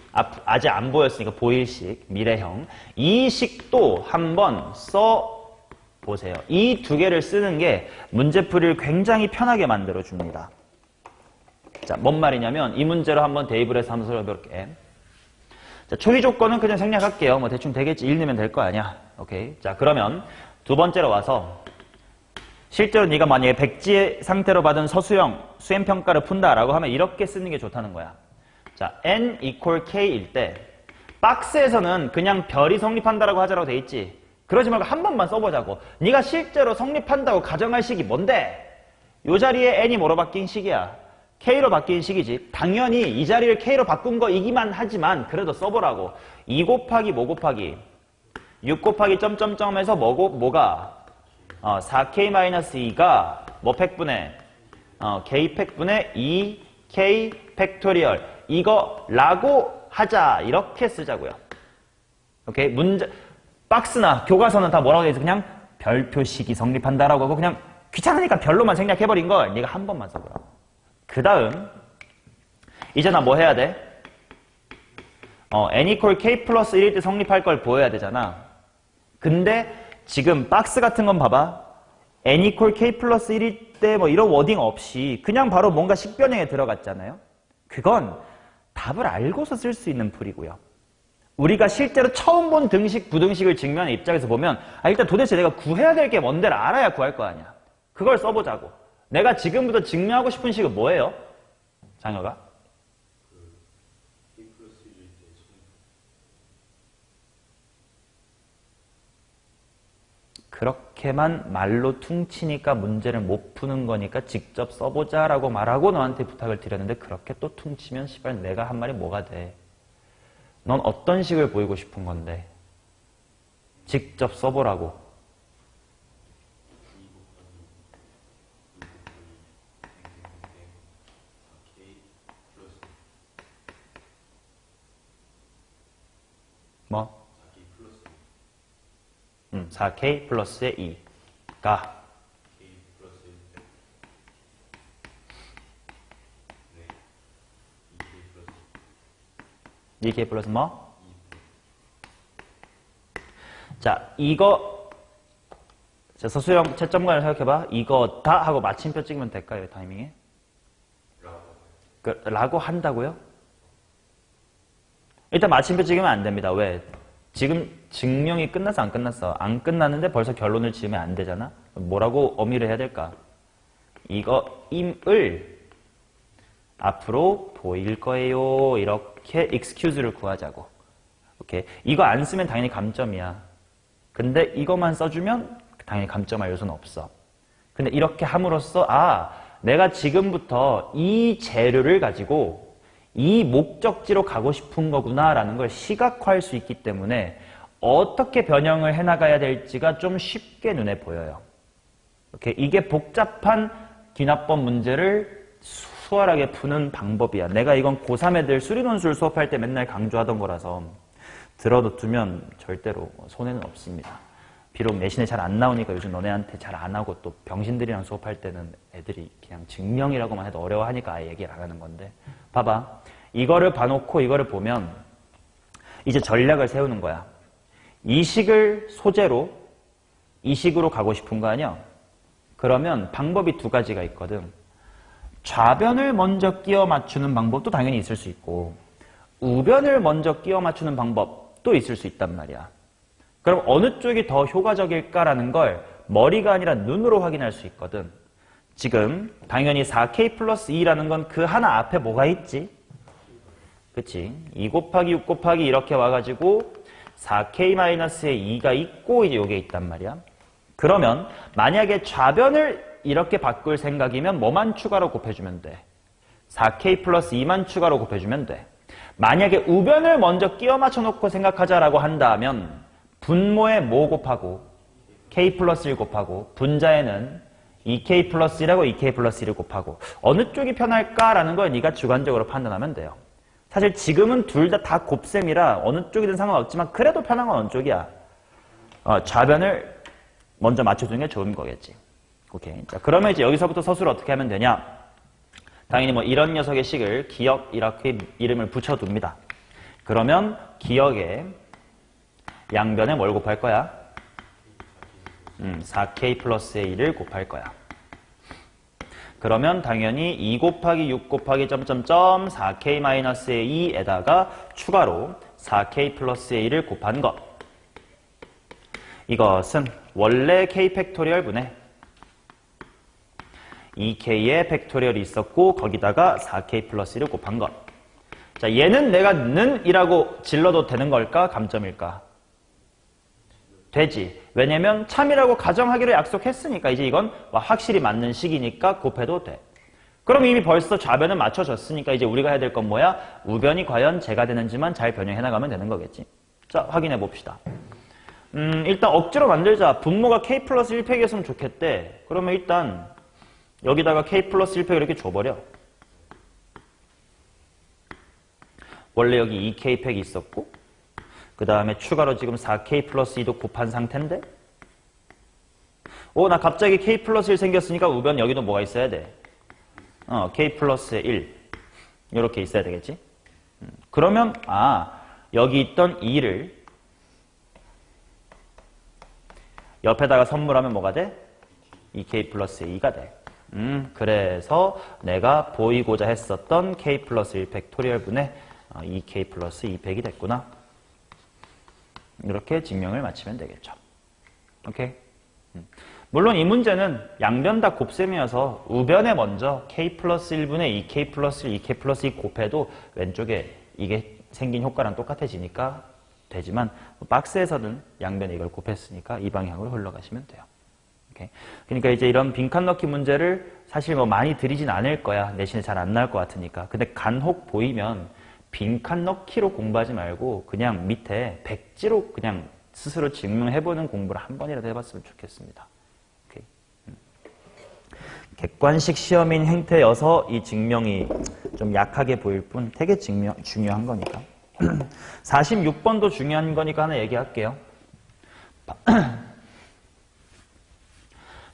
아직 안 보였으니까 보일식, 미래형. 이 식도 한번 써보세요. 이 두 개를 쓰는 게 문제풀이를 굉장히 편하게 만들어줍니다. 자, 뭔 말이냐면 이 문제로 한번 대입을 해서 한번 설명해볼게. 자, 초기 조건은 그냥 생략할게요. 뭐 대충 되겠지. 1 넣으면 될 거 아니야. 오케이. 자, 그러면 두 번째로 와서 실제로 네가 만약에 백지의 상태로 받은 서수형 수행평가를 푼다라고 하면 이렇게 쓰는 게 좋다는 거야. 자, n equal k일 때 박스에서는 그냥 별이 성립한다라고 하자라고 돼 있지. 그러지 말고 한 번만 써보자고. 네가 실제로 성립한다고 가정할 식이 뭔데? 이 자리에 n이 뭐로 바뀐 식이야? k로 바뀐 식이지. 당연히 이 자리를 k로 바꾼 거이기만 하지만 그래도 써보라고. 2 곱하기 뭐 곱하기 6 곱하기 점점점에서 뭐가 4k-2가 뭐 팩분의 k 팩분의 2k 팩토리얼 이거라고 하자. 이렇게 쓰자고요. 오케이? 문제 박스나 교과서는 다 뭐라고 돼 있어? 그냥 별표식이 성립한다라고 하고 그냥 귀찮으니까 별로만 생략해버린 걸 네가 한 번만 써보라. 그 다음 이제 나 뭐 해야 돼? n equal k 플러스 1일 때 성립할 걸 보여야 되잖아. 근데 지금 박스 같은 건 봐봐. n equal k 플러스 1일 때 뭐 이런 워딩 없이 그냥 바로 뭔가 식변형에 들어갔잖아요. 그건 답을 알고서 쓸 수 있는 풀이고요. 우리가 실제로 처음 본 등식, 부등식을 증명하는 입장에서 보면 일단 도대체 내가 구해야 될 게 뭔데를 알아야 구할 거 아니야. 그걸 써보자고. 내가 지금부터 증명하고 싶은 식은 뭐예요? 장혁아? 그렇게만 말로 퉁치니까 문제를 못 푸는 거니까 직접 써보자라고 말하고 너한테 부탁을 드렸는데 그렇게 또 퉁치면 시발 내가 한 말이 뭐가 돼? 넌 어떤 식을 보이고 싶은 건데? 직접 써보라고. 뭐? 4K 플러스의 2가 2K 플러스 뭐? 자, 이거 자, 서수형 채점관을 생각해봐. 이거 다 하고 마침표 찍으면 될까요? 이 타이밍에? 라고 한다고요? 일단 마침표 찍으면 안 됩니다. 왜? 지금 증명이 끝났어? 안 끝났어? 안 끝났는데 벌써 결론을 지으면 안 되잖아? 뭐라고 어미를 해야 될까? 이거 임을 앞으로 보일 거예요. 이렇게 excuse를 구하자고. 오케이. 이거 안 쓰면 당연히 감점이야. 근데 이것만 써주면 당연히 감점할 요소는 없어. 근데 이렇게 함으로써 내가 지금부터 이 재료를 가지고 이 목적지로 가고 싶은 거구나 라는 걸 시각화할 수 있기 때문에 어떻게 변형을 해나가야 될지가 좀 쉽게 눈에 보여요. 오케이. 이게 복잡한 기납법 문제를 수월하게 푸는 방법이야. 내가 이건 고3 애들 수리논술 수업할 때 맨날 강조하던 거라서 들어두면 절대로 손해는 없습니다. 비록 내신에 잘 안 나오니까 요즘 너네한테 잘 안 하고 또 병신들이랑 수업할 때는 애들이 그냥 증명이라고만 해도 어려워하니까 아예 얘기를 안 하는 건데 봐봐. 이거를 봐놓고 이거를 보면 이제 전략을 세우는 거야. 이 식을 소재로 이 식으로 가고 싶은 거 아니야? 그러면 방법이 두 가지가 있거든. 좌변을 먼저 끼워 맞추는 방법도 당연히 있을 수 있고 우변을 먼저 끼워 맞추는 방법도 있을 수 있단 말이야. 그럼 어느 쪽이 더 효과적일까라는 걸 머리가 아니라 눈으로 확인할 수 있거든. 지금 당연히 4K 플러스 2라는 건 그 하나 앞에 뭐가 있지? 그치? 2 곱하기 6 곱하기 이렇게 와가지고 4K 마이너스의 2가 있고 이제 요게 있단 말이야. 그러면 만약에 좌변을 이렇게 바꿀 생각이면 뭐만 추가로 곱해주면 돼? 4K 플러스 2만 추가로 곱해주면 돼. 만약에 우변을 먼저 끼워 맞춰놓고 생각하자라고 한다면 분모에 뭐 곱하고 K 플러스 1 곱하고 분자에는 2K 플러스 1하고 2K 플러스 1을 곱하고 어느 쪽이 편할까라는 걸 네가 주관적으로 판단하면 돼요. 사실 지금은 둘 다 곱셈이라 어느 쪽이든 상관없지만 그래도 편한 건 어느 쪽이야? 좌변을 먼저 맞춰주는 게 좋은 거겠지. 오케이. 자, 그러면 이제 여기서부터 서술을 어떻게 하면 되냐? 당연히 뭐 이런 녀석의 식을 기억 이렇게 이름을 붙여둡니다. 그러면 기억에 양변에 뭘 곱할 거야? 4K 플러스의 1을 곱할 거야. 그러면 당연히 2 곱하기 6 곱하기 점점점 4K 마이너스의 2에다가 추가로 4K 플러스의 1을 곱한 것. 이것은 원래 K 팩토리얼 분의 2K의 팩토리얼이 있었고 거기다가 4K 플러스 1을 곱한 것. 자, 얘는 내가 는이라고 질러도 되는 걸까? 감점일까? 되지. 왜냐면 참이라고 가정하기로 약속했으니까 이제 이건 확실히 맞는 식이니까 곱해도 돼. 그럼 이미 벌써 좌변은 맞춰졌으니까 이제 우리가 해야 될 건 뭐야? 우변이 과연 제가 되는지만 잘 변형해 나가면 되는 거겠지. 자, 확인해 봅시다. 일단 억지로 만들자. 분모가 K 플러스 1팩이었으면 좋겠대. 그러면 일단 여기다가 K 플러스 1팩 이렇게 줘버려. 원래 여기 2K 팩이 있었고 그 다음에 추가로 지금 4K 플러스 2도 곱한 상태인데 나 갑자기 K 플러스 1 생겼으니까 우변 여기도 뭐가 있어야 돼? K 플러스 1 이렇게 있어야 되겠지? 그러면 여기 있던 2를 옆에다가 선물하면 뭐가 돼? 2K 플러스 2가 돼. 그래서 내가 보이고자 했었던 K 플러스 1 팩토리얼 분의 2K 플러스 2팩이 됐구나. 이렇게 증명을 마치면 되겠죠. 오케이? 물론 이 문제는 양변 다 곱셈이어서 우변에 먼저 K 플러스 1분의 2K 플러스 1, 2K 플러스 2 곱해도 왼쪽에 이게 생긴 효과랑 똑같아지니까 되지만 박스에서는 양변에 이걸 곱했으니까 이 방향으로 흘러가시면 돼요. 오케이? 그러니까 이제 이런 빈칸 넣기 문제를 사실 뭐 많이 드리진 않을 거야. 내신에 잘 안 나올 것 같으니까. 근데 간혹 보이면 빈칸 넣기로 공부하지 말고 그냥 밑에 백지로 그냥 스스로 증명해보는 공부를 한 번이라도 해봤으면 좋겠습니다. 오케이. 객관식 시험인 행태여서 이 증명이 좀 약하게 보일 뿐 되게 중요한 거니까. 46번도 중요한 거니까 하나 얘기할게요.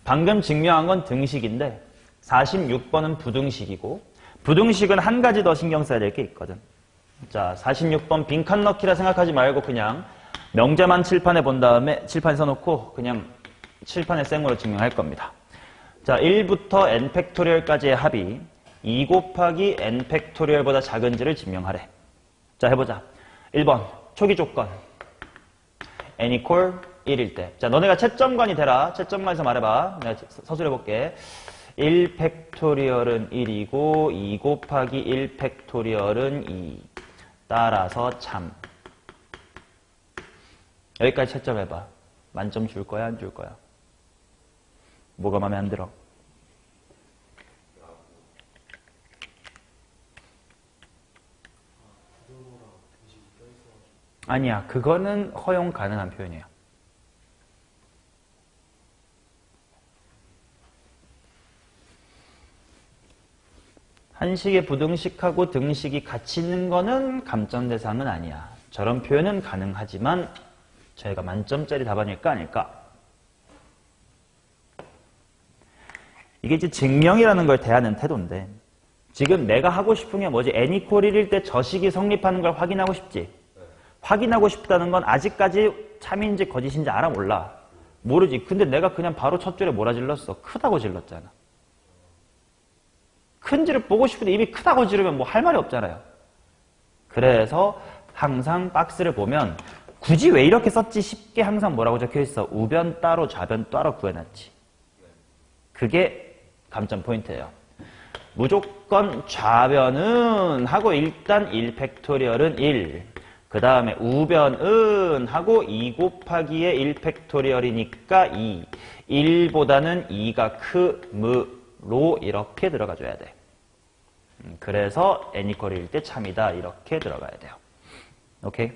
방금 증명한 건 등식인데 46번은 부등식이고 부등식은 한 가지 더 신경 써야 될 게 있거든. 자, 46번 빈칸 넣기라 생각하지 말고 그냥 명제만 칠판에 본 다음에 칠판에 써놓고 그냥 칠판에 생으로 증명할 겁니다. 자, 1부터 n 팩토리얼까지의 합이 2 곱하기 n 팩토리얼보다 작은지를 증명하래. 자, 해보자. 1번 초기 조건 n equal 1일 때. 자, 너네가 채점관이 되라. 채점관에서 말해봐. 내가 서술해볼게. 1 팩토리얼은 1이고 2 곱하기 1 팩토리얼은 2. 따라서 참. 여기까지 채점해봐. 만점 줄 거야, 안 줄 거야? 뭐가 마음에 안 들어? 아니야, 그거는 허용 가능한 표현이야. 한식의 부등식하고 등식이 같이 있는 거는 감점 대상은 아니야. 저런 표현은 가능하지만 저희가 만점짜리 답안일까 아닐까? 이게 이제 증명이라는 걸 대하는 태도인데 지금 내가 하고 싶은 게 뭐지? n equal 1일 때 저 식이 성립하는 걸 확인하고 싶지? 확인하고 싶다는 건 아직까지 참인지 거짓인지 알아 몰라. 모르지. 근데 내가 그냥 바로 첫 줄에 뭐라 질렀어? 크다고 질렀잖아. 큰지를 보고 싶은데 이미 크다고 지르면 뭐 할 말이 없잖아요. 그래서 항상 박스를 보면 굳이 왜 이렇게 썼지 싶게 항상 뭐라고 적혀있어? 우변 따로 좌변 따로 구해놨지. 그게 감점 포인트예요. 무조건 좌변은 하고 일단 1 팩토리얼은 1. 그 다음에 우변은 하고 2 곱하기의 1 팩토리얼이니까 2. 1보다는 2가 크므로 이렇게 들어가줘야 돼. 그래서 n equal 1일 때 참이다. 이렇게 들어가야 돼요. 오케이?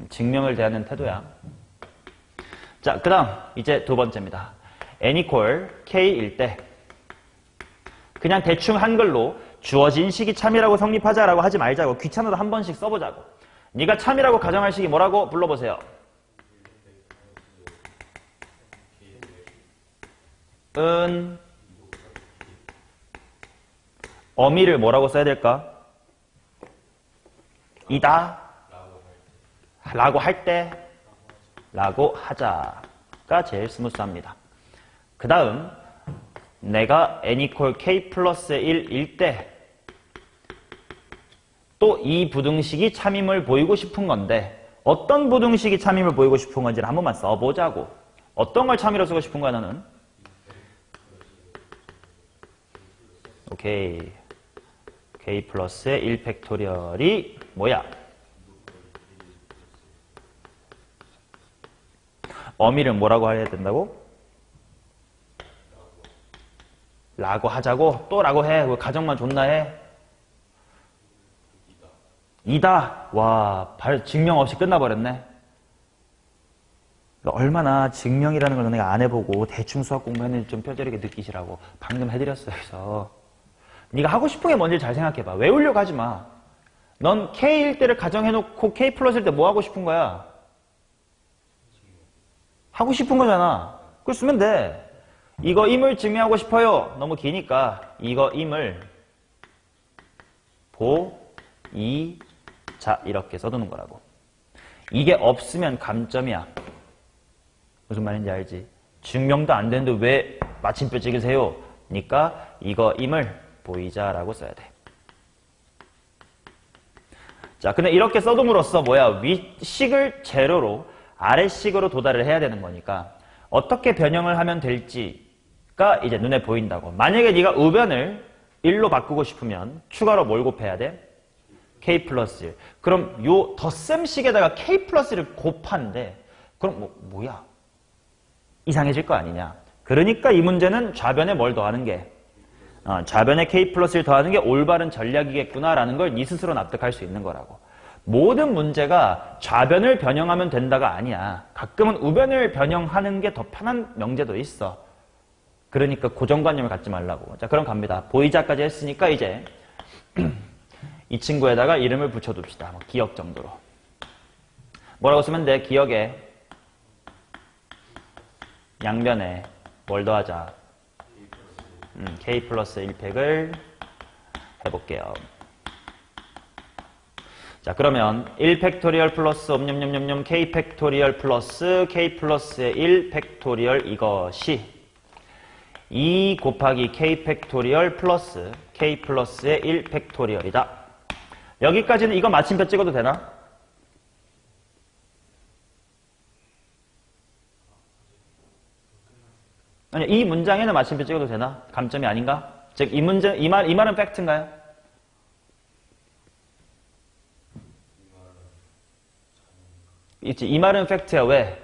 증명을 대하는 태도야. 자, 그 다음 이제 두 번째입니다. n equal k일 때 그냥 대충 한글로 주어진 식이 참이라고 성립하자라고 하지 말자고. 귀찮아도 한 번씩 써보자고. 네가 참이라고 가정할 식이 뭐라고 불러보세요. 어미를 뭐라고 써야 될까? 이다 라고 할 때 라고 하자가 제일 스무스합니다. 그 다음 내가 n equal k 플러스 1일 때 또 이 부등식이 참임을 보이고 싶은 건데 어떤 부등식이 참임을 보이고 싶은 건지를 한 번만 써보자고. 어떤 걸 참이로 쓰고 싶은 거야 너는? 오케이. k 플러스의 1 팩토리얼이 뭐야? 어미를 뭐라고 해야 된다고? 라고 하자고? 또 라고 해. 왜 가정만 존나 해? 이다. 와, 증명 없이 끝나버렸네. 얼마나 증명이라는 걸 너네가 안 해보고 대충 수학 공부했는지 좀 뼈저리게 느끼시라고 방금 해드렸어요. 그래서 네가 하고 싶은 게 뭔지 잘 생각해봐. 외우려고 하지 마. 넌 K일 때를 가정해놓고 K 플러스일 때 뭐 하고 싶은 거야? 하고 싶은 거잖아. 그걸 쓰면 돼. 이거 임을 증명하고 싶어요. 너무 기니까 이거 임을 자 이렇게 써두는 거라고. 이게 없으면 감점이야. 무슨 말인지 알지? 증명도 안 되는데 왜 마침표 찍으세요? 그러니까 이거 임을 보이자라고 써야 돼. 자, 근데 이렇게 써둠으로써 뭐야? 윗식을 제로로 아래식으로 도달을 해야 되는 거니까 어떻게 변형을 하면 될지가 이제 눈에 보인다고. 만약에 네가 우변을 1로 바꾸고 싶으면 추가로 뭘 곱해야 돼? k 플러스 1. 그럼 요 덧셈식에다가 k 플러스 1을 곱한데 그럼 뭐야? 이상해질 거 아니냐. 그러니까 이 문제는 좌변에 뭘 더하는 게 좌변에 k 플러스 1 더하는 게 올바른 전략이겠구나라는 걸 네 스스로 납득할 수 있는 거라고. 모든 문제가 좌변을 변형하면 된다가 아니야. 가끔은 우변을 변형하는 게 더 편한 명제도 있어. 그러니까 고정관념을 갖지 말라고. 자, 그럼 갑니다. 보이자까지 했으니까 이제 이 친구에다가 이름을 붙여둡시다. 뭐 기억 정도로. 뭐라고 쓰면 돼? 기억에 양변에 뭘 더하자? k 플러스 1팩을 해볼게요. 자, 그러면 1 팩토리얼 플러스 옴뇸뇸뇸뇸 k 팩토리얼 플러스 k 플러스의 1 팩토리얼 이것이 2 곱하기 k 팩토리얼 플러스 k 플러스의 1 팩토리얼이다. 여기까지는 이거 마침표 찍어도 되나? 아니, 이 문장에는 마침표 찍어도 되나? 감점이 아닌가? 즉, 이 말은 팩트인가요? 있지. 이 말은 팩트야. 왜?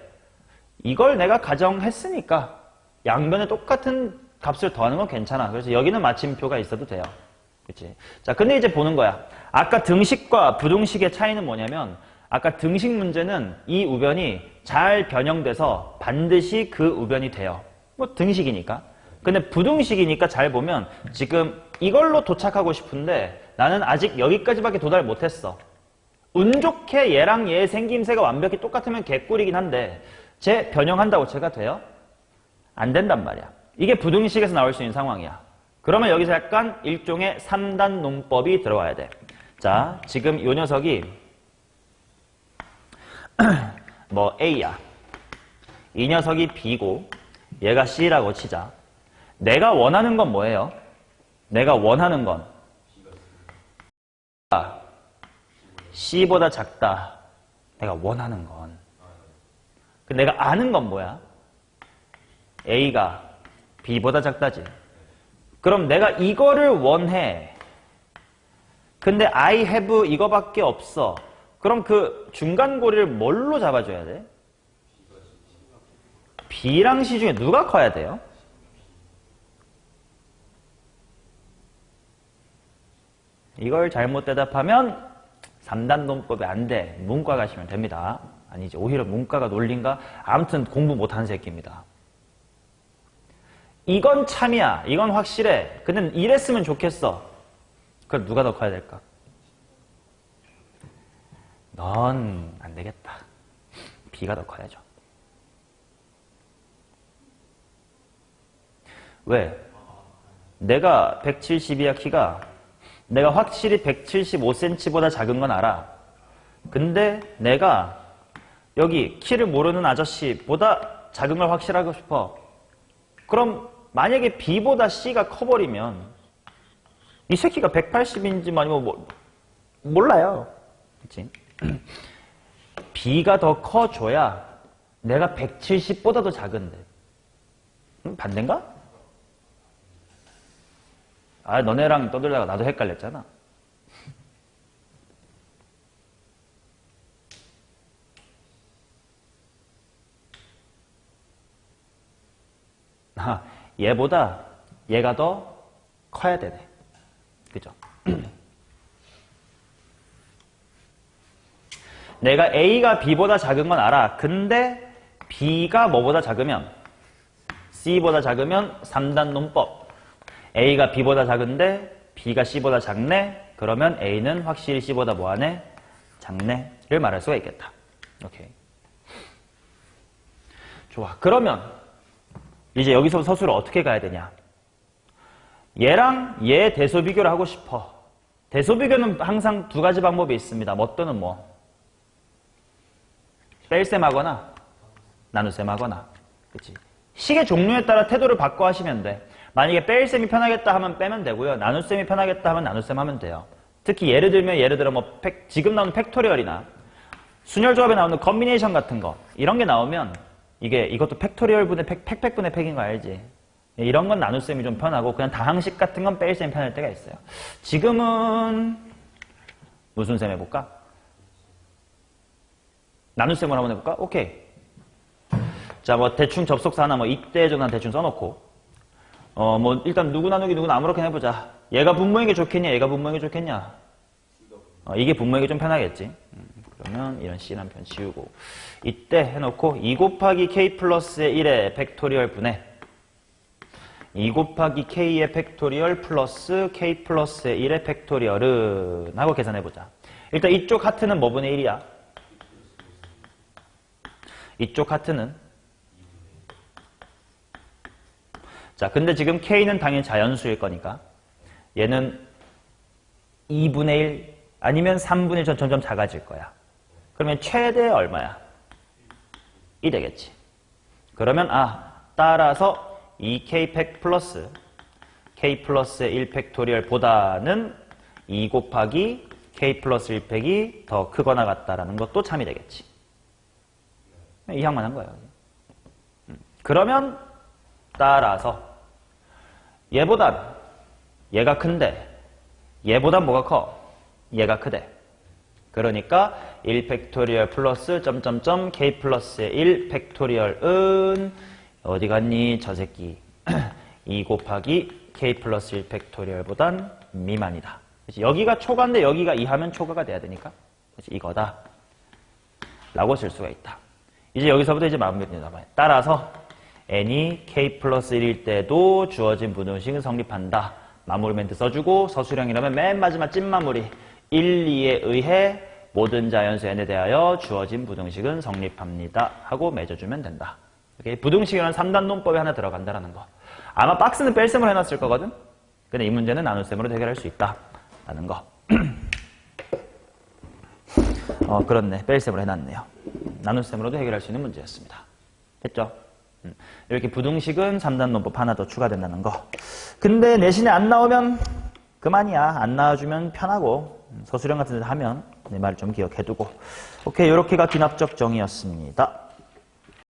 이걸 내가 가정했으니까 양변에 똑같은 값을 더하는 건 괜찮아. 그래서 여기는 마침표가 있어도 돼요. 그치? 자, 근데 이제 보는 거야. 아까 등식과 부등식의 차이는 뭐냐면, 아까 등식 문제는 이 우변이 잘 변형돼서 반드시 그 우변이 돼요. 뭐 등식이니까. 근데 부등식이니까 잘 보면 지금 이걸로 도착하고 싶은데 나는 아직 여기까지밖에 도달 못했어. 운 좋게 얘랑 얘의 생김새가 완벽히 똑같으면 개꿀이긴 한데 쟤 변형한다고 제가 돼요? 안 된단 말이야. 이게 부등식에서 나올 수 있는 상황이야. 그러면 여기서 약간 일종의 3단 논법이 들어와야 돼. 자, 지금 이 녀석이 뭐 A야. 이 녀석이 B고 얘가 C라고 치자. 내가 원하는 건 뭐예요? 내가 원하는 건 C보다 작다. 내가 원하는 건. 내가 아는 건 뭐야? A가 B보다 작다지. 그럼 내가 이거를 원해. 근데 I have 이거밖에 없어. 그럼 그 중간고리를 뭘로 잡아줘야 돼? B랑 C 중에 누가 커야 돼요? 이걸 잘못 대답하면 3단 논법이 안 돼. 문과 가시면 됩니다. 아니지. 오히려 문과가 논리인가? 아무튼 공부 못하는 새끼입니다. 이건 참이야. 이건 확실해. 근데 이랬으면 좋겠어. 그럼 누가 더 커야 될까? 넌 안 되겠다. B가 더 커야죠. 왜? 내가 170이야 키가. 내가 확실히 175cm보다 작은 건 알아. 근데 내가 여기 키를 모르는 아저씨보다 작은 걸 확실하고 싶어. 그럼 만약에 B보다 C가 커버리면 이 새끼가 180인지 아니면 몰라요. 그치? B가 더 커줘야 내가 170보다도 작은데. 반대인가? 아, 너네랑 떠들다가 나도 헷갈렸잖아. 아, 얘보다 얘가 더 커야 되네. 그죠? 내가 A가 B보다 작은 건 알아. 근데 B가 뭐보다 작으면? C보다 작으면 3단 논법. A가 B보다 작은데 B가 C보다 작네? 그러면 A는 확실히 C보다 뭐하네? 작네?를 말할 수가 있겠다. 오케이. 좋아. 그러면 이제 여기서 서술을 어떻게 가야 되냐? 얘랑 얘 대소 비교를 하고 싶어. 대소 비교는 항상 두 가지 방법이 있습니다. 뭐 또는 뭐? 뺄셈 하거나 나눗셈 하거나. 그치? 식의 종류에 따라 태도를 바꿔 하시면 돼. 만약에 뺄셈이 편하겠다 하면 빼면 되고요. 나눗셈이 편하겠다 하면 나눗셈 하면 돼요. 특히 예를 들어 뭐 지금 나오는 팩토리얼이나 순열 조합에 나오는 컨비네이션 같은 거 이런 게 나오면 이것도 팩토리얼 분의 팩분의 팩인 거 알지? 이런 건 나눗셈이 좀 편하고 그냥 다항식 같은 건 뺄셈이 편할 때가 있어요. 지금은 무슨 셈 해볼까? 나눗셈을 한번 해볼까? 오케이. 자, 뭐 대충 접속사 하나 뭐 이때 정도 대충 써놓고 뭐 일단 누구 나누기 누구나 아무렇게나 해보자. 얘가 분모인 게 좋겠냐? 얘가 분모인 게 좋겠냐? 이게 분모이기 좀 편하겠지. 그러면 이런 C 한 편 지우고 이때 해놓고 2 곱하기 K 플러스의 1의 팩토리얼 분의 2 곱하기 K의 팩토리얼 플러스 K 플러스의 1의 팩토리얼은 하고 계산해보자. 일단 이쪽 하트는 뭐 분의 1이야? 이쪽 하트는 자, 근데 지금 K는 당연히 자연수일 거니까 얘는 2분의 1 아니면 3분의 1 점점 작아질 거야. 그러면 최대 얼마야? 1 되겠지. 그러면 따라서 이 K100 플러스 K 플러스의 1 팩토리얼 보다는 2 곱하기 K 플러스 1 팩이 더 크거나 같다라는 것도 참이 되겠지. 이 항만 한 거야. 그러면 따라서 얘보단 얘가 큰데 얘보단 뭐가 커? 얘가 크대. 그러니까 1 팩토리얼 플러스 점점점 K 플러스의 1 팩토리얼은 어디 갔니? 저 새끼 2 곱하기 K 플러스 1 팩토리얼보단 미만이다. 그치? 여기가 초과인데 여기가 2 하면 초과가 돼야 되니까 그치? 이거다 라고 쓸 수가 있다. 이제 여기서부터 이제 마무리됩니다. 따라서 n이 K 플러스 1일 때도 주어진 부등식은 성립한다. 마무리 멘트 써주고 서술형이라면 맨 마지막 찐마무리 1, 2에 의해 모든 자연수 n에 대하여 주어진 부등식은 성립합니다 하고 맺어주면 된다. 이렇게 부등식이라는 3단 논법에 하나 들어간다는 거. 아마 박스는 뺄셈으로 해놨을 거거든. 근데 이 문제는 나눗셈으로 해결할 수 있다라는 거. 그렇네. 뺄셈으로 해놨네요. 나눗셈으로도 해결할 수 있는 문제였습니다. 됐죠? 이렇게 부등식은 3단 논법 하나 더 추가된다는 거. 근데 내신에 안 나오면 그만이야. 안 나와주면 편하고 서술형 같은 데 하면 내 말 좀 기억해두고. 오케이, 요렇게가 기납적 정의였습니다.